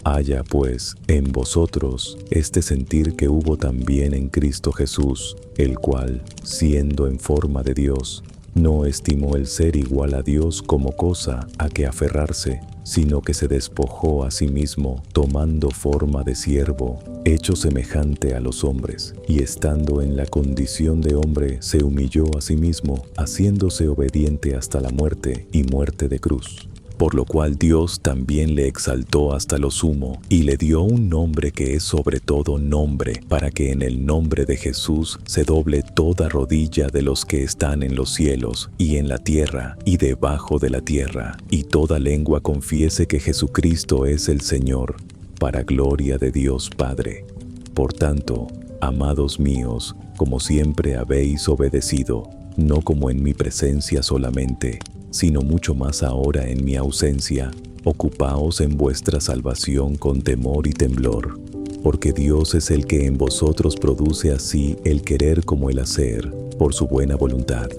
S1: Haya, pues, en vosotros este sentir que hubo también en Cristo Jesús, el cual, siendo en forma de Dios, no estimó el ser igual a Dios como cosa a que aferrarse, sino que se despojó a sí mismo, tomando forma de siervo, hecho semejante a los hombres, y estando en la condición de hombre, se humilló a sí mismo, haciéndose obediente hasta la muerte y muerte de cruz. Por lo cual Dios también le exaltó hasta lo sumo, y le dio un nombre que es sobre todo nombre, para que en el nombre de Jesús se doble toda rodilla de los que están en los cielos, y en la tierra, y debajo de la tierra, y toda lengua confiese que Jesucristo es el Señor, para gloria de Dios Padre. Por tanto, amados míos, como siempre habéis obedecido, no como en mi presencia solamente, sino mucho más ahora en mi ausencia, ocupaos en vuestra salvación con temor y temblor, porque Dios es el que en vosotros produce así el querer como el hacer, por su buena voluntad.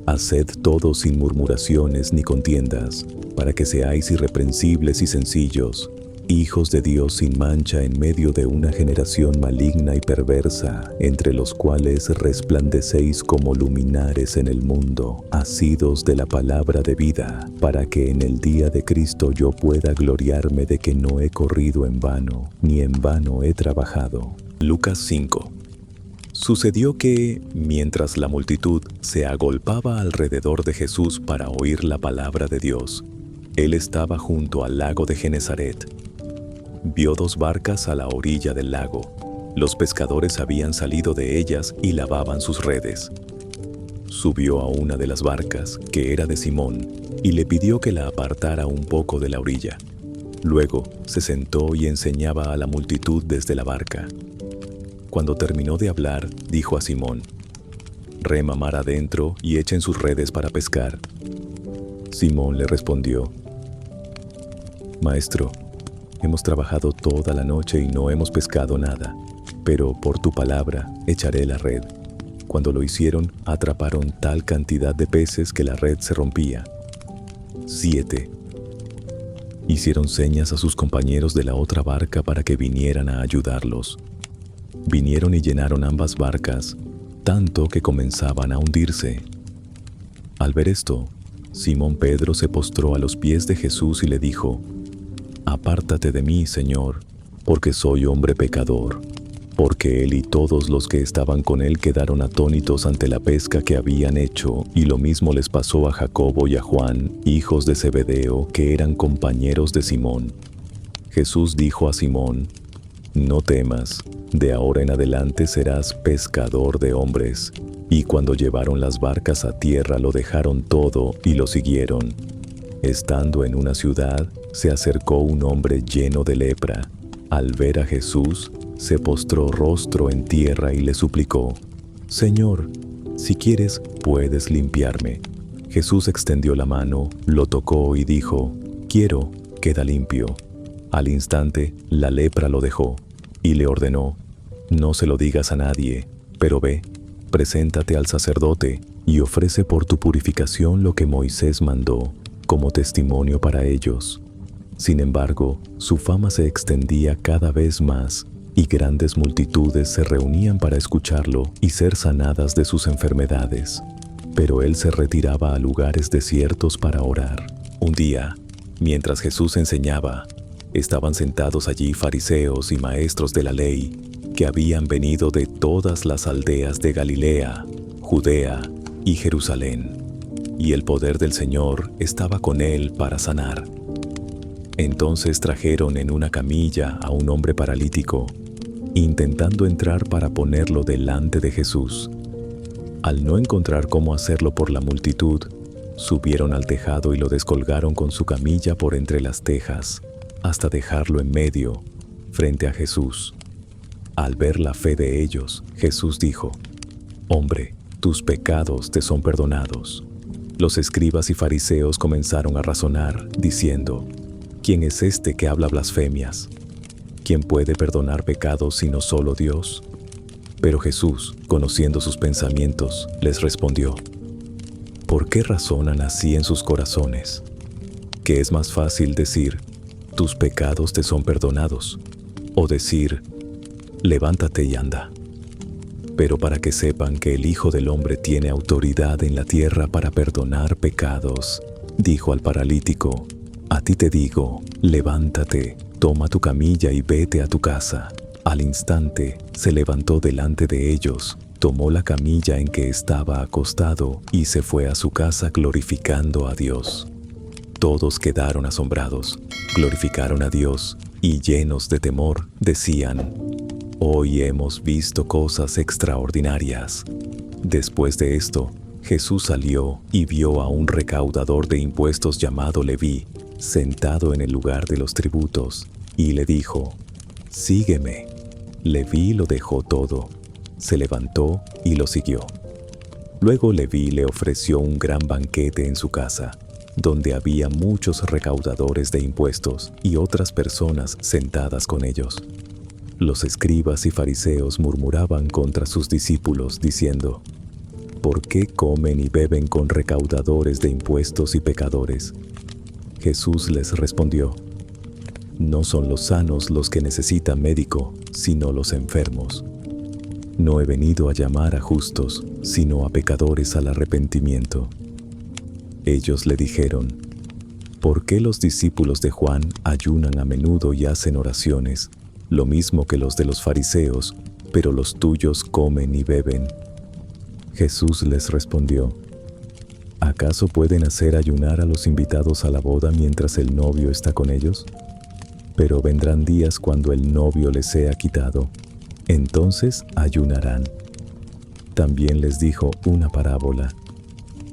S1: Haced todo sin murmuraciones ni contiendas, para que seáis irreprensibles y sencillos, hijos de Dios sin mancha en medio de una generación maligna y perversa, entre los cuales resplandecéis como luminares en el mundo, asidos de la palabra de vida, para que en el día de Cristo yo pueda gloriarme de que no he corrido en vano, ni en vano he trabajado. Lucas 5. Sucedió que, mientras la multitud se agolpaba alrededor de Jesús para oír la palabra de Dios, él estaba junto al lago de Genesaret. Vio 2 barcas a la orilla del lago. Los pescadores habían salido de ellas y lavaban sus redes. Subió a una de las barcas, que era de Simón, y le pidió que la apartara un poco de la orilla. Luego se sentó y enseñaba a la multitud desde la barca. Cuando terminó de hablar, dijo a Simón: «Rema mar adentro y echen sus redes para pescar». Simón le respondió: «Maestro, hemos trabajado toda la noche y no hemos pescado nada, pero por tu palabra echaré la red». Cuando lo hicieron, atraparon tal cantidad de peces que la red se rompía. 7. Hicieron señas a sus compañeros de la otra barca para que vinieran a ayudarlos. Vinieron y llenaron ambas barcas, tanto que comenzaban a hundirse. Al ver esto, Simón Pedro se postró a los pies de Jesús y le dijo: «Apártate de mí, Señor, porque soy hombre pecador». Porque él y todos los que estaban con él quedaron atónitos ante la pesca que habían hecho, y lo mismo les pasó a Jacobo y a Juan, hijos de Zebedeo, que eran compañeros de Simón. Jesús dijo a Simón: «No temas, de ahora en adelante serás pescador de hombres». Y cuando llevaron las barcas a tierra lo dejaron todo y lo siguieron. Estando en una ciudad, se acercó un hombre lleno de lepra. Al ver a Jesús, se postró rostro en tierra y le suplicó: «Señor, si quieres, puedes limpiarme». Jesús extendió la mano, lo tocó y dijo: «Quiero, queda limpio». Al instante, la lepra lo dejó, y le ordenó: «No se lo digas a nadie, pero ve, preséntate al sacerdote y ofrece por tu purificación lo que Moisés mandó, como testimonio para ellos». Sin embargo, su fama se extendía cada vez más, y grandes multitudes se reunían para escucharlo y ser sanadas de sus enfermedades. Pero él se retiraba a lugares desiertos para orar. Un día, mientras Jesús enseñaba, estaban sentados allí fariseos y maestros de la ley, que habían venido de todas las aldeas de Galilea, Judea y Jerusalén, y el poder del Señor estaba con él para sanar. Entonces trajeron en una camilla a un hombre paralítico, intentando entrar para ponerlo delante de Jesús. Al no encontrar cómo hacerlo por la multitud, subieron al tejado y lo descolgaron con su camilla por entre las tejas, hasta dejarlo en medio, frente a Jesús. Al ver la fe de ellos, Jesús dijo: «Hombre, tus pecados te son perdonados». Los escribas y fariseos comenzaron a razonar, diciendo: «¿Quién es este que habla blasfemias? ¿Quién puede perdonar pecados sino solo Dios?». Pero Jesús, conociendo sus pensamientos, les respondió: «¿Por qué razonan así en sus corazones? ¿Qué es más fácil decir: tus pecados te son perdonados, o decir: levántate y anda? Pero para que sepan que el Hijo del Hombre tiene autoridad en la tierra para perdonar pecados», dijo al paralítico: «A ti te digo, levántate, toma tu camilla y vete a tu casa». Al instante se levantó delante de ellos, tomó la camilla en que estaba acostado y se fue a su casa glorificando a Dios. Todos quedaron asombrados, glorificaron a Dios y llenos de temor decían: «Hoy hemos visto cosas extraordinarias». Después de esto, Jesús salió y vio a un recaudador de impuestos llamado Leví, sentado en el lugar de los tributos, y le dijo: «Sígueme». Leví lo dejó todo, se levantó y lo siguió. Luego Leví le ofreció un gran banquete en su casa, donde había muchos recaudadores de impuestos y otras personas sentadas con ellos. Los escribas y fariseos murmuraban contra sus discípulos, diciendo: «¿Por qué comen y beben con recaudadores de impuestos y pecadores?». Jesús les respondió: «No son los sanos los que necesitan médico, sino los enfermos. No he venido a llamar a justos, sino a pecadores al arrepentimiento». Ellos le dijeron: «¿Por qué los discípulos de Juan ayunan a menudo y hacen oraciones, lo mismo que los de los fariseos, pero los tuyos comen y beben?». Jesús les respondió: «¿Acaso pueden hacer ayunar a los invitados a la boda mientras el novio está con ellos? Pero vendrán días cuando el novio les sea quitado, entonces ayunarán». También les dijo una parábola: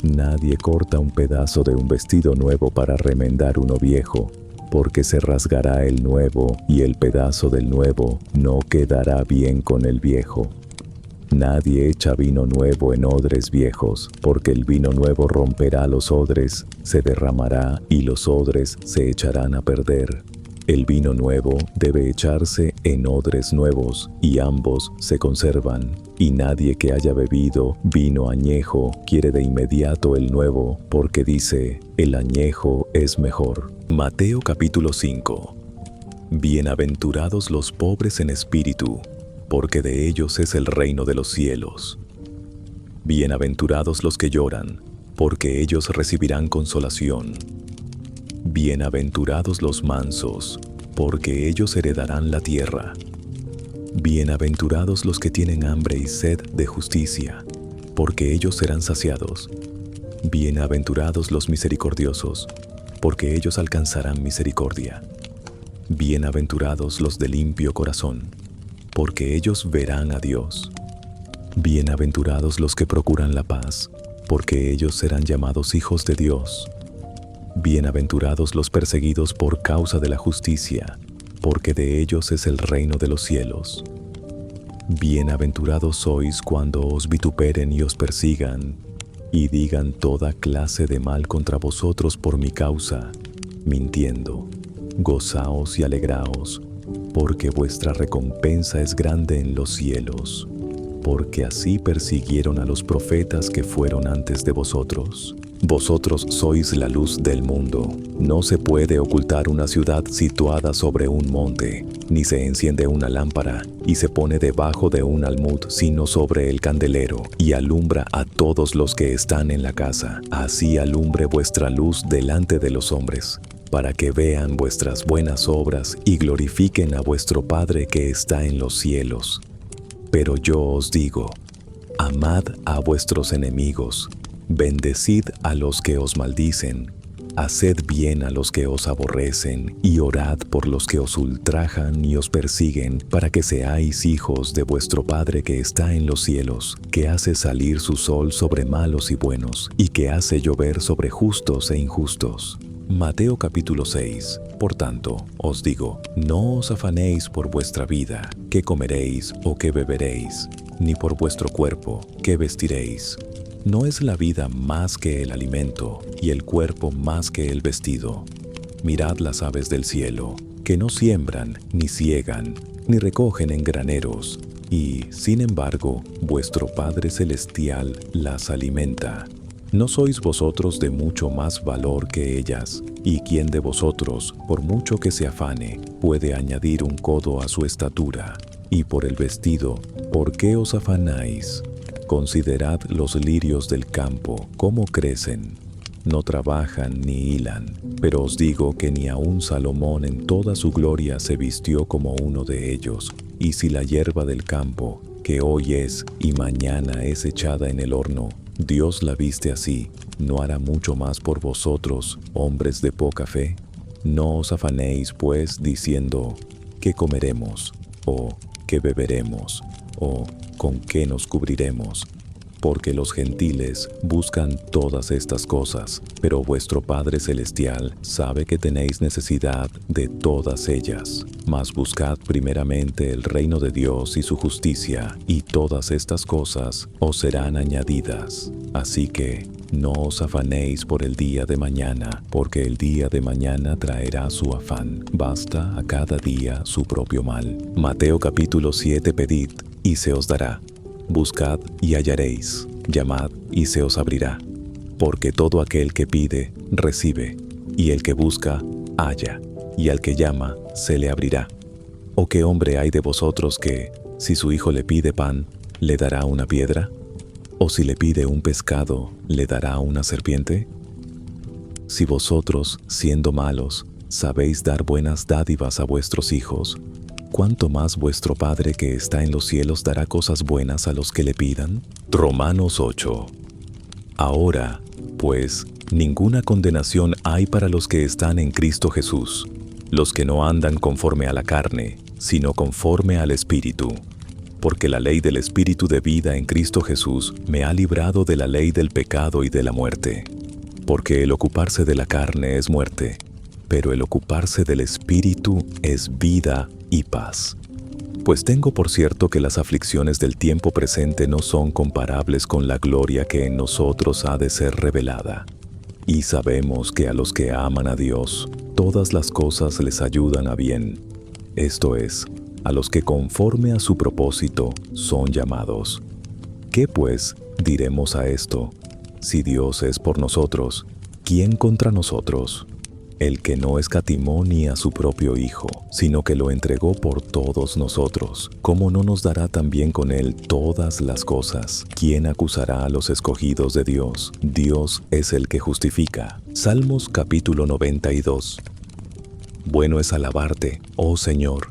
S1: «Nadie corta un pedazo de un vestido nuevo para remendar uno viejo, porque se rasgará el nuevo y el pedazo del nuevo no quedará bien con el viejo. Nadie echa vino nuevo en odres viejos, porque el vino nuevo romperá los odres, se derramará y los odres se echarán a perder. El vino nuevo debe echarse en odres nuevos, y ambos se conservan. Y nadie que haya bebido vino añejo quiere de inmediato el nuevo, porque dice: el añejo es mejor». Mateo capítulo 5. Bienaventurados los pobres en espíritu, porque de ellos es el reino de los cielos. Bienaventurados los que lloran, porque ellos recibirán consolación. Bienaventurados los mansos, porque ellos heredarán la tierra. Bienaventurados los que tienen hambre y sed de justicia, porque ellos serán saciados. Bienaventurados los misericordiosos, porque ellos alcanzarán misericordia. Bienaventurados los de limpio corazón, porque ellos verán a Dios. Bienaventurados los que procuran la paz, porque ellos serán llamados hijos de Dios. Bienaventurados los perseguidos por causa de la justicia, porque de ellos es el reino de los cielos. Bienaventurados sois cuando os vituperen y os persigan, y digan toda clase de mal contra vosotros por mi causa, mintiendo. Gozaos y alegraos, porque vuestra recompensa es grande en los cielos, porque así persiguieron a los profetas que fueron antes de vosotros. Vosotros sois la luz del mundo. No se puede ocultar una ciudad situada sobre un monte, ni se enciende una lámpara y se pone debajo de un almud, sino sobre el candelero, y alumbra a todos los que están en la casa. Así alumbre vuestra luz delante de los hombres, para que vean vuestras buenas obras y glorifiquen a vuestro Padre que está en los cielos. Pero yo os digo, amad a vuestros enemigos, bendecid a los que os maldicen, haced bien a los que os aborrecen y orad por los que os ultrajan y os persiguen, para que seáis hijos de vuestro Padre que está en los cielos, que hace salir su sol sobre malos y buenos, y que hace llover sobre justos e injustos. Mateo capítulo 6. Por tanto, os digo, no os afanéis por vuestra vida, qué comeréis o qué beberéis, ni por vuestro cuerpo, qué vestiréis. ¿No es la vida más que el alimento, y el cuerpo más que el vestido? Mirad las aves del cielo, que no siembran, ni siegan, ni recogen en graneros, y, sin embargo, vuestro Padre Celestial las alimenta. ¿No sois vosotros de mucho más valor que ellas? ¿Y quién de vosotros, por mucho que se afane, puede añadir un codo a su estatura? Y por el vestido, ¿por qué os afanáis? Considerad los lirios del campo, cómo crecen. No trabajan ni hilan, pero os digo que ni aun Salomón en toda su gloria se vistió como uno de ellos. Y si la hierba del campo, que hoy es y mañana es echada en el horno, Dios la viste así, ¿no hará mucho más por vosotros, hombres de poca fe? No os afanéis, pues, diciendo, ¿qué comeremos? ¿O qué beberemos? ¿O con qué nos cubriremos? Porque los gentiles buscan todas estas cosas, pero vuestro Padre Celestial sabe que tenéis necesidad de todas ellas. Mas buscad primeramente el reino de Dios y su justicia, y todas estas cosas os serán añadidas. Así que no os afanéis por el día de mañana, porque el día de mañana traerá su afán. Basta a cada día su propio mal. Mateo capítulo 7. Pedid, y se os dará. Buscad y hallaréis, llamad y se os abrirá. Porque todo aquel que pide, recibe, y el que busca, halla, y al que llama, se le abrirá. ¿O qué hombre hay de vosotros que, si su hijo le pide pan, le dará una piedra? ¿O si le pide un pescado, le dará una serpiente? Si vosotros, siendo malos, sabéis dar buenas dádivas a vuestros hijos, ¿cuánto más vuestro Padre que está en los cielos dará cosas buenas a los que le pidan? Romanos 8. Ahora, pues, ninguna condenación hay para los que están en Cristo Jesús, los que no andan conforme a la carne, sino conforme al Espíritu. Porque la ley del Espíritu de vida en Cristo Jesús me ha librado de la ley del pecado y de la muerte. Porque el ocuparse de la carne es muerte, pero el ocuparse del Espíritu es vida y paz. Pues tengo por cierto que las aflicciones del tiempo presente no son comparables con la gloria que en nosotros ha de ser revelada. Y sabemos que a los que aman a Dios, todas las cosas les ayudan a bien. Esto es, a los que conforme a su propósito son llamados. ¿Qué pues diremos a esto? Si Dios es por nosotros, ¿quién contra nosotros? El que no escatimó ni a su propio Hijo, sino que lo entregó por todos nosotros, ¿cómo no nos dará también con él todas las cosas? ¿Quién acusará a los escogidos de Dios? Dios es el que justifica. Salmos capítulo 92. Bueno es alabarte, oh Señor,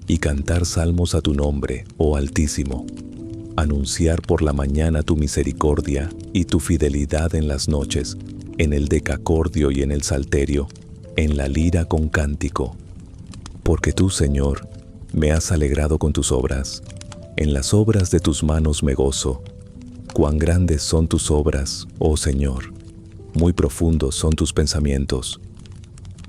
S1: y cantar salmos a tu nombre, oh Altísimo. Anunciar por la mañana tu misericordia y tu fidelidad en las noches, en el decacordio y en el salterio, en la lira con cántico. Porque tú, Señor, me has alegrado con tus obras. En las obras de tus manos me gozo. Cuán grandes son tus obras, oh Señor. Muy profundos son tus pensamientos.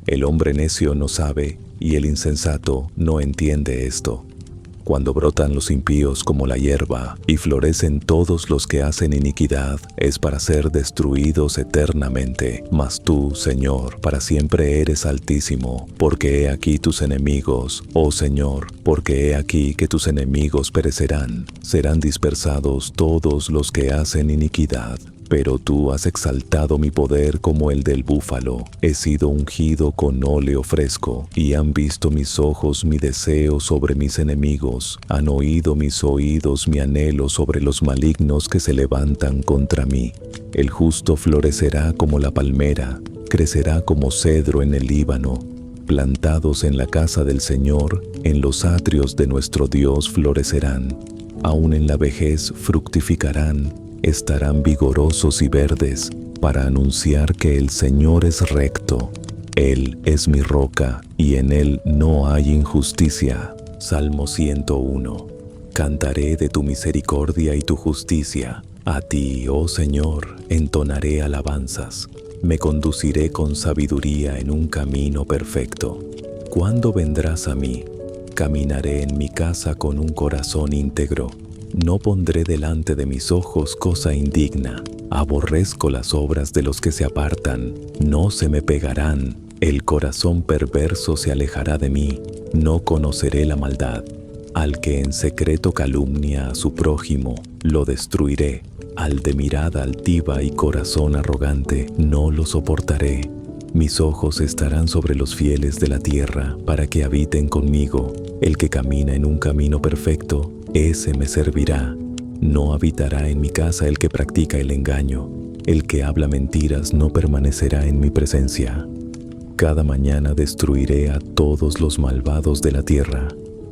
S1: El hombre necio no sabe, y el insensato no entiende esto. Cuando brotan los impíos como la hierba, y florecen todos los que hacen iniquidad, es para ser destruidos eternamente. Mas tú, Señor, para siempre eres altísimo, porque he aquí tus enemigos, oh Señor, porque he aquí que tus enemigos perecerán. Serán dispersados todos los que hacen iniquidad. Pero tú has exaltado mi poder como el del búfalo. He sido ungido con óleo fresco, y han visto mis ojos mi deseo sobre mis enemigos. Han oído mis oídos mi anhelo sobre los malignos que se levantan contra mí. El justo florecerá como la palmera, crecerá como cedro en el Líbano. Plantados en la casa del Señor, en los atrios de nuestro Dios florecerán. Aún en la vejez fructificarán, estarán vigorosos y verdes, para anunciar que el Señor es recto. Él es mi roca, y en Él no hay injusticia. Salmo 101. Cantaré de tu misericordia y tu justicia. A ti, oh Señor, entonaré alabanzas. Me conduciré con sabiduría en un camino perfecto. ¿Cuándo vendrás a mí? Caminaré en mi casa con un corazón íntegro. No pondré delante de mis ojos cosa indigna. Aborrezco las obras de los que se apartan. No se me pegarán. El corazón perverso se alejará de mí. No conoceré la maldad. Al que en secreto calumnia a su prójimo, lo destruiré. Al de mirada altiva y corazón arrogante, no lo soportaré. Mis ojos estarán sobre los fieles de la tierra, para que habiten conmigo. El que camina en un camino perfecto, ese me servirá. No habitará en mi casa el que practica el engaño. El que habla mentiras no permanecerá en mi presencia. Cada mañana destruiré a todos los malvados de la tierra,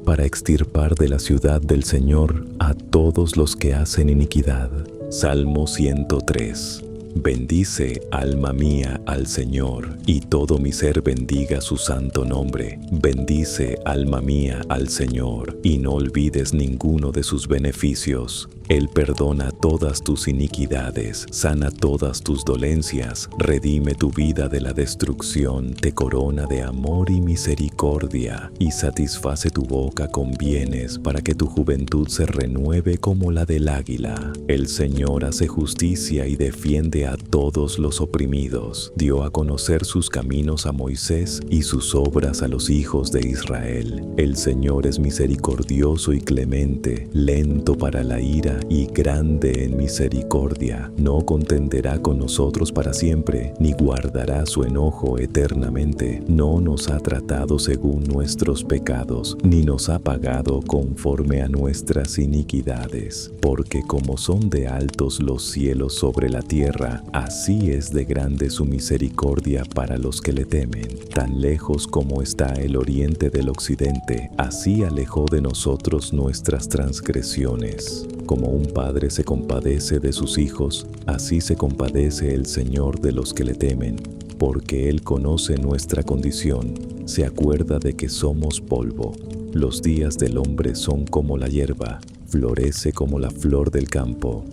S1: para extirpar de la ciudad del Señor a todos los que hacen iniquidad. Salmo 103. Bendice, alma mía, al Señor, y todo mi ser bendiga su santo nombre. Bendice, alma mía, al Señor, y no olvides ninguno de sus beneficios. Él perdona todas tus iniquidades, sana todas tus dolencias, redime tu vida de la destrucción, te corona de amor y misericordia, y satisface tu boca con bienes para que tu juventud se renueve como la del águila. El Señor hace justicia y defiende a todos los oprimidos. Dio a conocer sus caminos a Moisés y sus obras a los hijos de Israel. El Señor es misericordioso y clemente, lento para la ira y grande en misericordia. No contenderá con nosotros para siempre, ni guardará su enojo eternamente. No nos ha tratado según nuestros pecados, ni nos ha pagado conforme a nuestras iniquidades. Porque como son de altos los cielos sobre la tierra, así es de grande su misericordia para los que le temen. Tan lejos como está el oriente del occidente, así alejó de nosotros nuestras transgresiones. Como un padre se compadece de sus hijos, así se compadece el Señor de los que le temen, porque Él conoce nuestra condición, se acuerda de que somos polvo. Los días del hombre son como la hierba, florece como la flor del campo.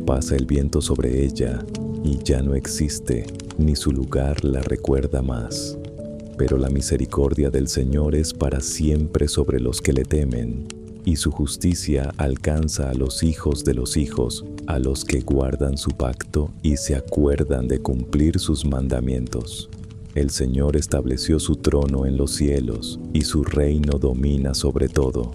S1: Pasa el viento sobre ella, y ya no existe, ni su lugar la recuerda más. Pero la misericordia del Señor es para siempre sobre los que le temen, y su justicia alcanza a los hijos de los hijos, a los que guardan su pacto y se acuerdan de cumplir sus mandamientos. El Señor estableció su trono en los cielos, y su reino domina sobre todo.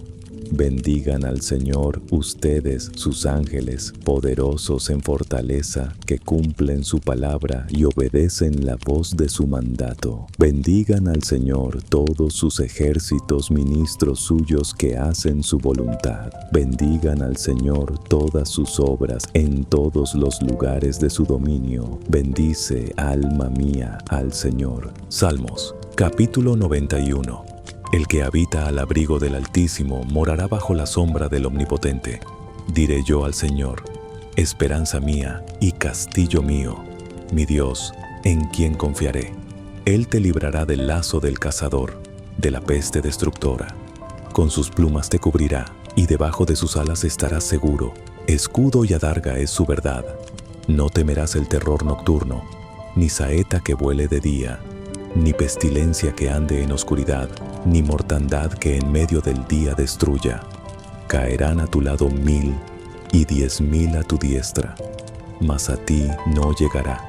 S1: Bendigan al Señor ustedes, sus ángeles, poderosos en fortaleza, que cumplen su palabra y obedecen la voz de su mandato. Bendigan al Señor todos sus ejércitos, ministros suyos que hacen su voluntad. Bendigan al Señor todas sus obras en todos los lugares de su dominio. Bendice, alma mía, al Señor. Salmos, capítulo 91. El que habita al abrigo del Altísimo morará bajo la sombra del Omnipotente. Diré yo al Señor, esperanza mía y castillo mío, mi Dios, en quien confiaré. Él te librará del lazo del cazador, de la peste destructora. Con sus plumas te cubrirá, y debajo de sus alas estarás seguro. Escudo y adarga es su verdad. No temerás el terror nocturno, ni saeta que vuele de día, ni pestilencia que ande en oscuridad, ni mortandad que en medio del día destruya. Caerán a tu lado 1000 y 10,000 a tu diestra, mas a ti no llegará.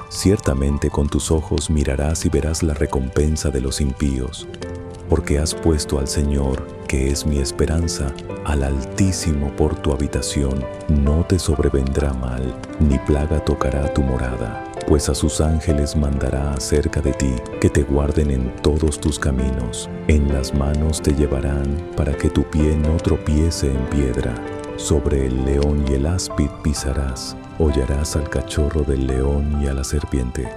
S1: Ciertamente con tus ojos mirarás y verás la recompensa de los impíos, porque has puesto al Señor, que es mi esperanza, al Altísimo por tu habitación. No te sobrevendrá mal, ni plaga tocará tu morada. Pues a sus ángeles mandará acerca de ti, que te guarden en todos tus caminos. En las manos te llevarán, para que tu pie no tropiece en piedra. Sobre el león y el áspid pisarás, hollarás al cachorro del león y a la serpiente.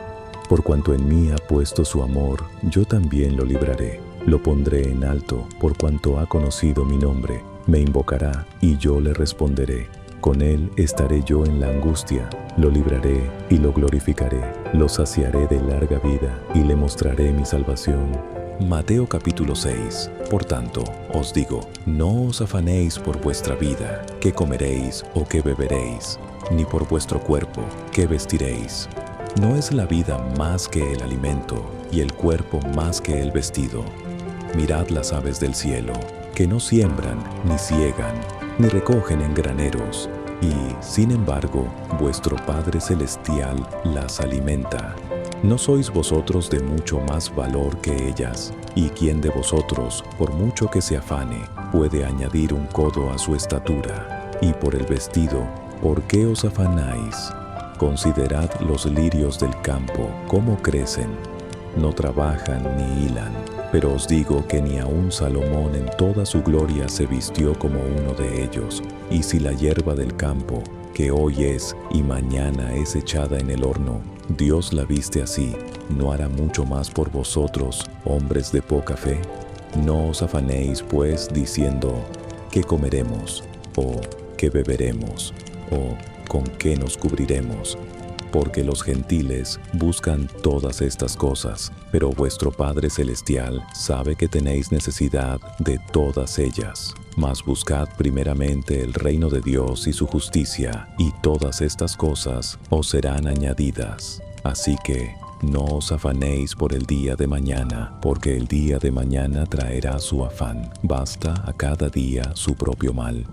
S1: Por cuanto en mí ha puesto su amor, yo también lo libraré. Lo pondré en alto, por cuanto ha conocido mi nombre. Me invocará y yo le responderé. Con él estaré yo en la angustia, lo libraré y lo glorificaré, lo saciaré de larga vida y le mostraré mi salvación. Mateo capítulo 6. Por tanto, os digo, no os afanéis por vuestra vida, qué comeréis o qué beberéis, ni por vuestro cuerpo, qué vestiréis. ¿No es la vida más que el alimento y el cuerpo más que el vestido? Mirad las aves del cielo, que no siembran, ni siegan, ni recogen en graneros, y, sin embargo, vuestro Padre Celestial las alimenta. ¿No sois vosotros de mucho más valor que ellas? ¿Y quién de vosotros, por mucho que se afane, puede añadir un codo a su estatura? Y por el vestido, ¿por qué os afanáis? Considerad los lirios del campo, cómo crecen. No trabajan ni hilan. Pero os digo que ni aun Salomón en toda su gloria se vistió como uno de ellos. Y si la hierba del campo, que hoy es y mañana es echada en el horno, Dios la viste así, ¿no hará mucho más por vosotros, hombres de poca fe? No os afanéis, pues, diciendo, ¿qué comeremos? ¿O qué beberemos? ¿O con qué nos cubriremos? Porque los gentiles buscan todas estas cosas, pero vuestro Padre Celestial sabe que tenéis necesidad de todas ellas. Mas buscad primeramente el reino de Dios y su justicia, y todas estas cosas os serán añadidas. Así que no os afanéis por el día de mañana, porque el día de mañana traerá su afán. Basta a cada día su propio mal.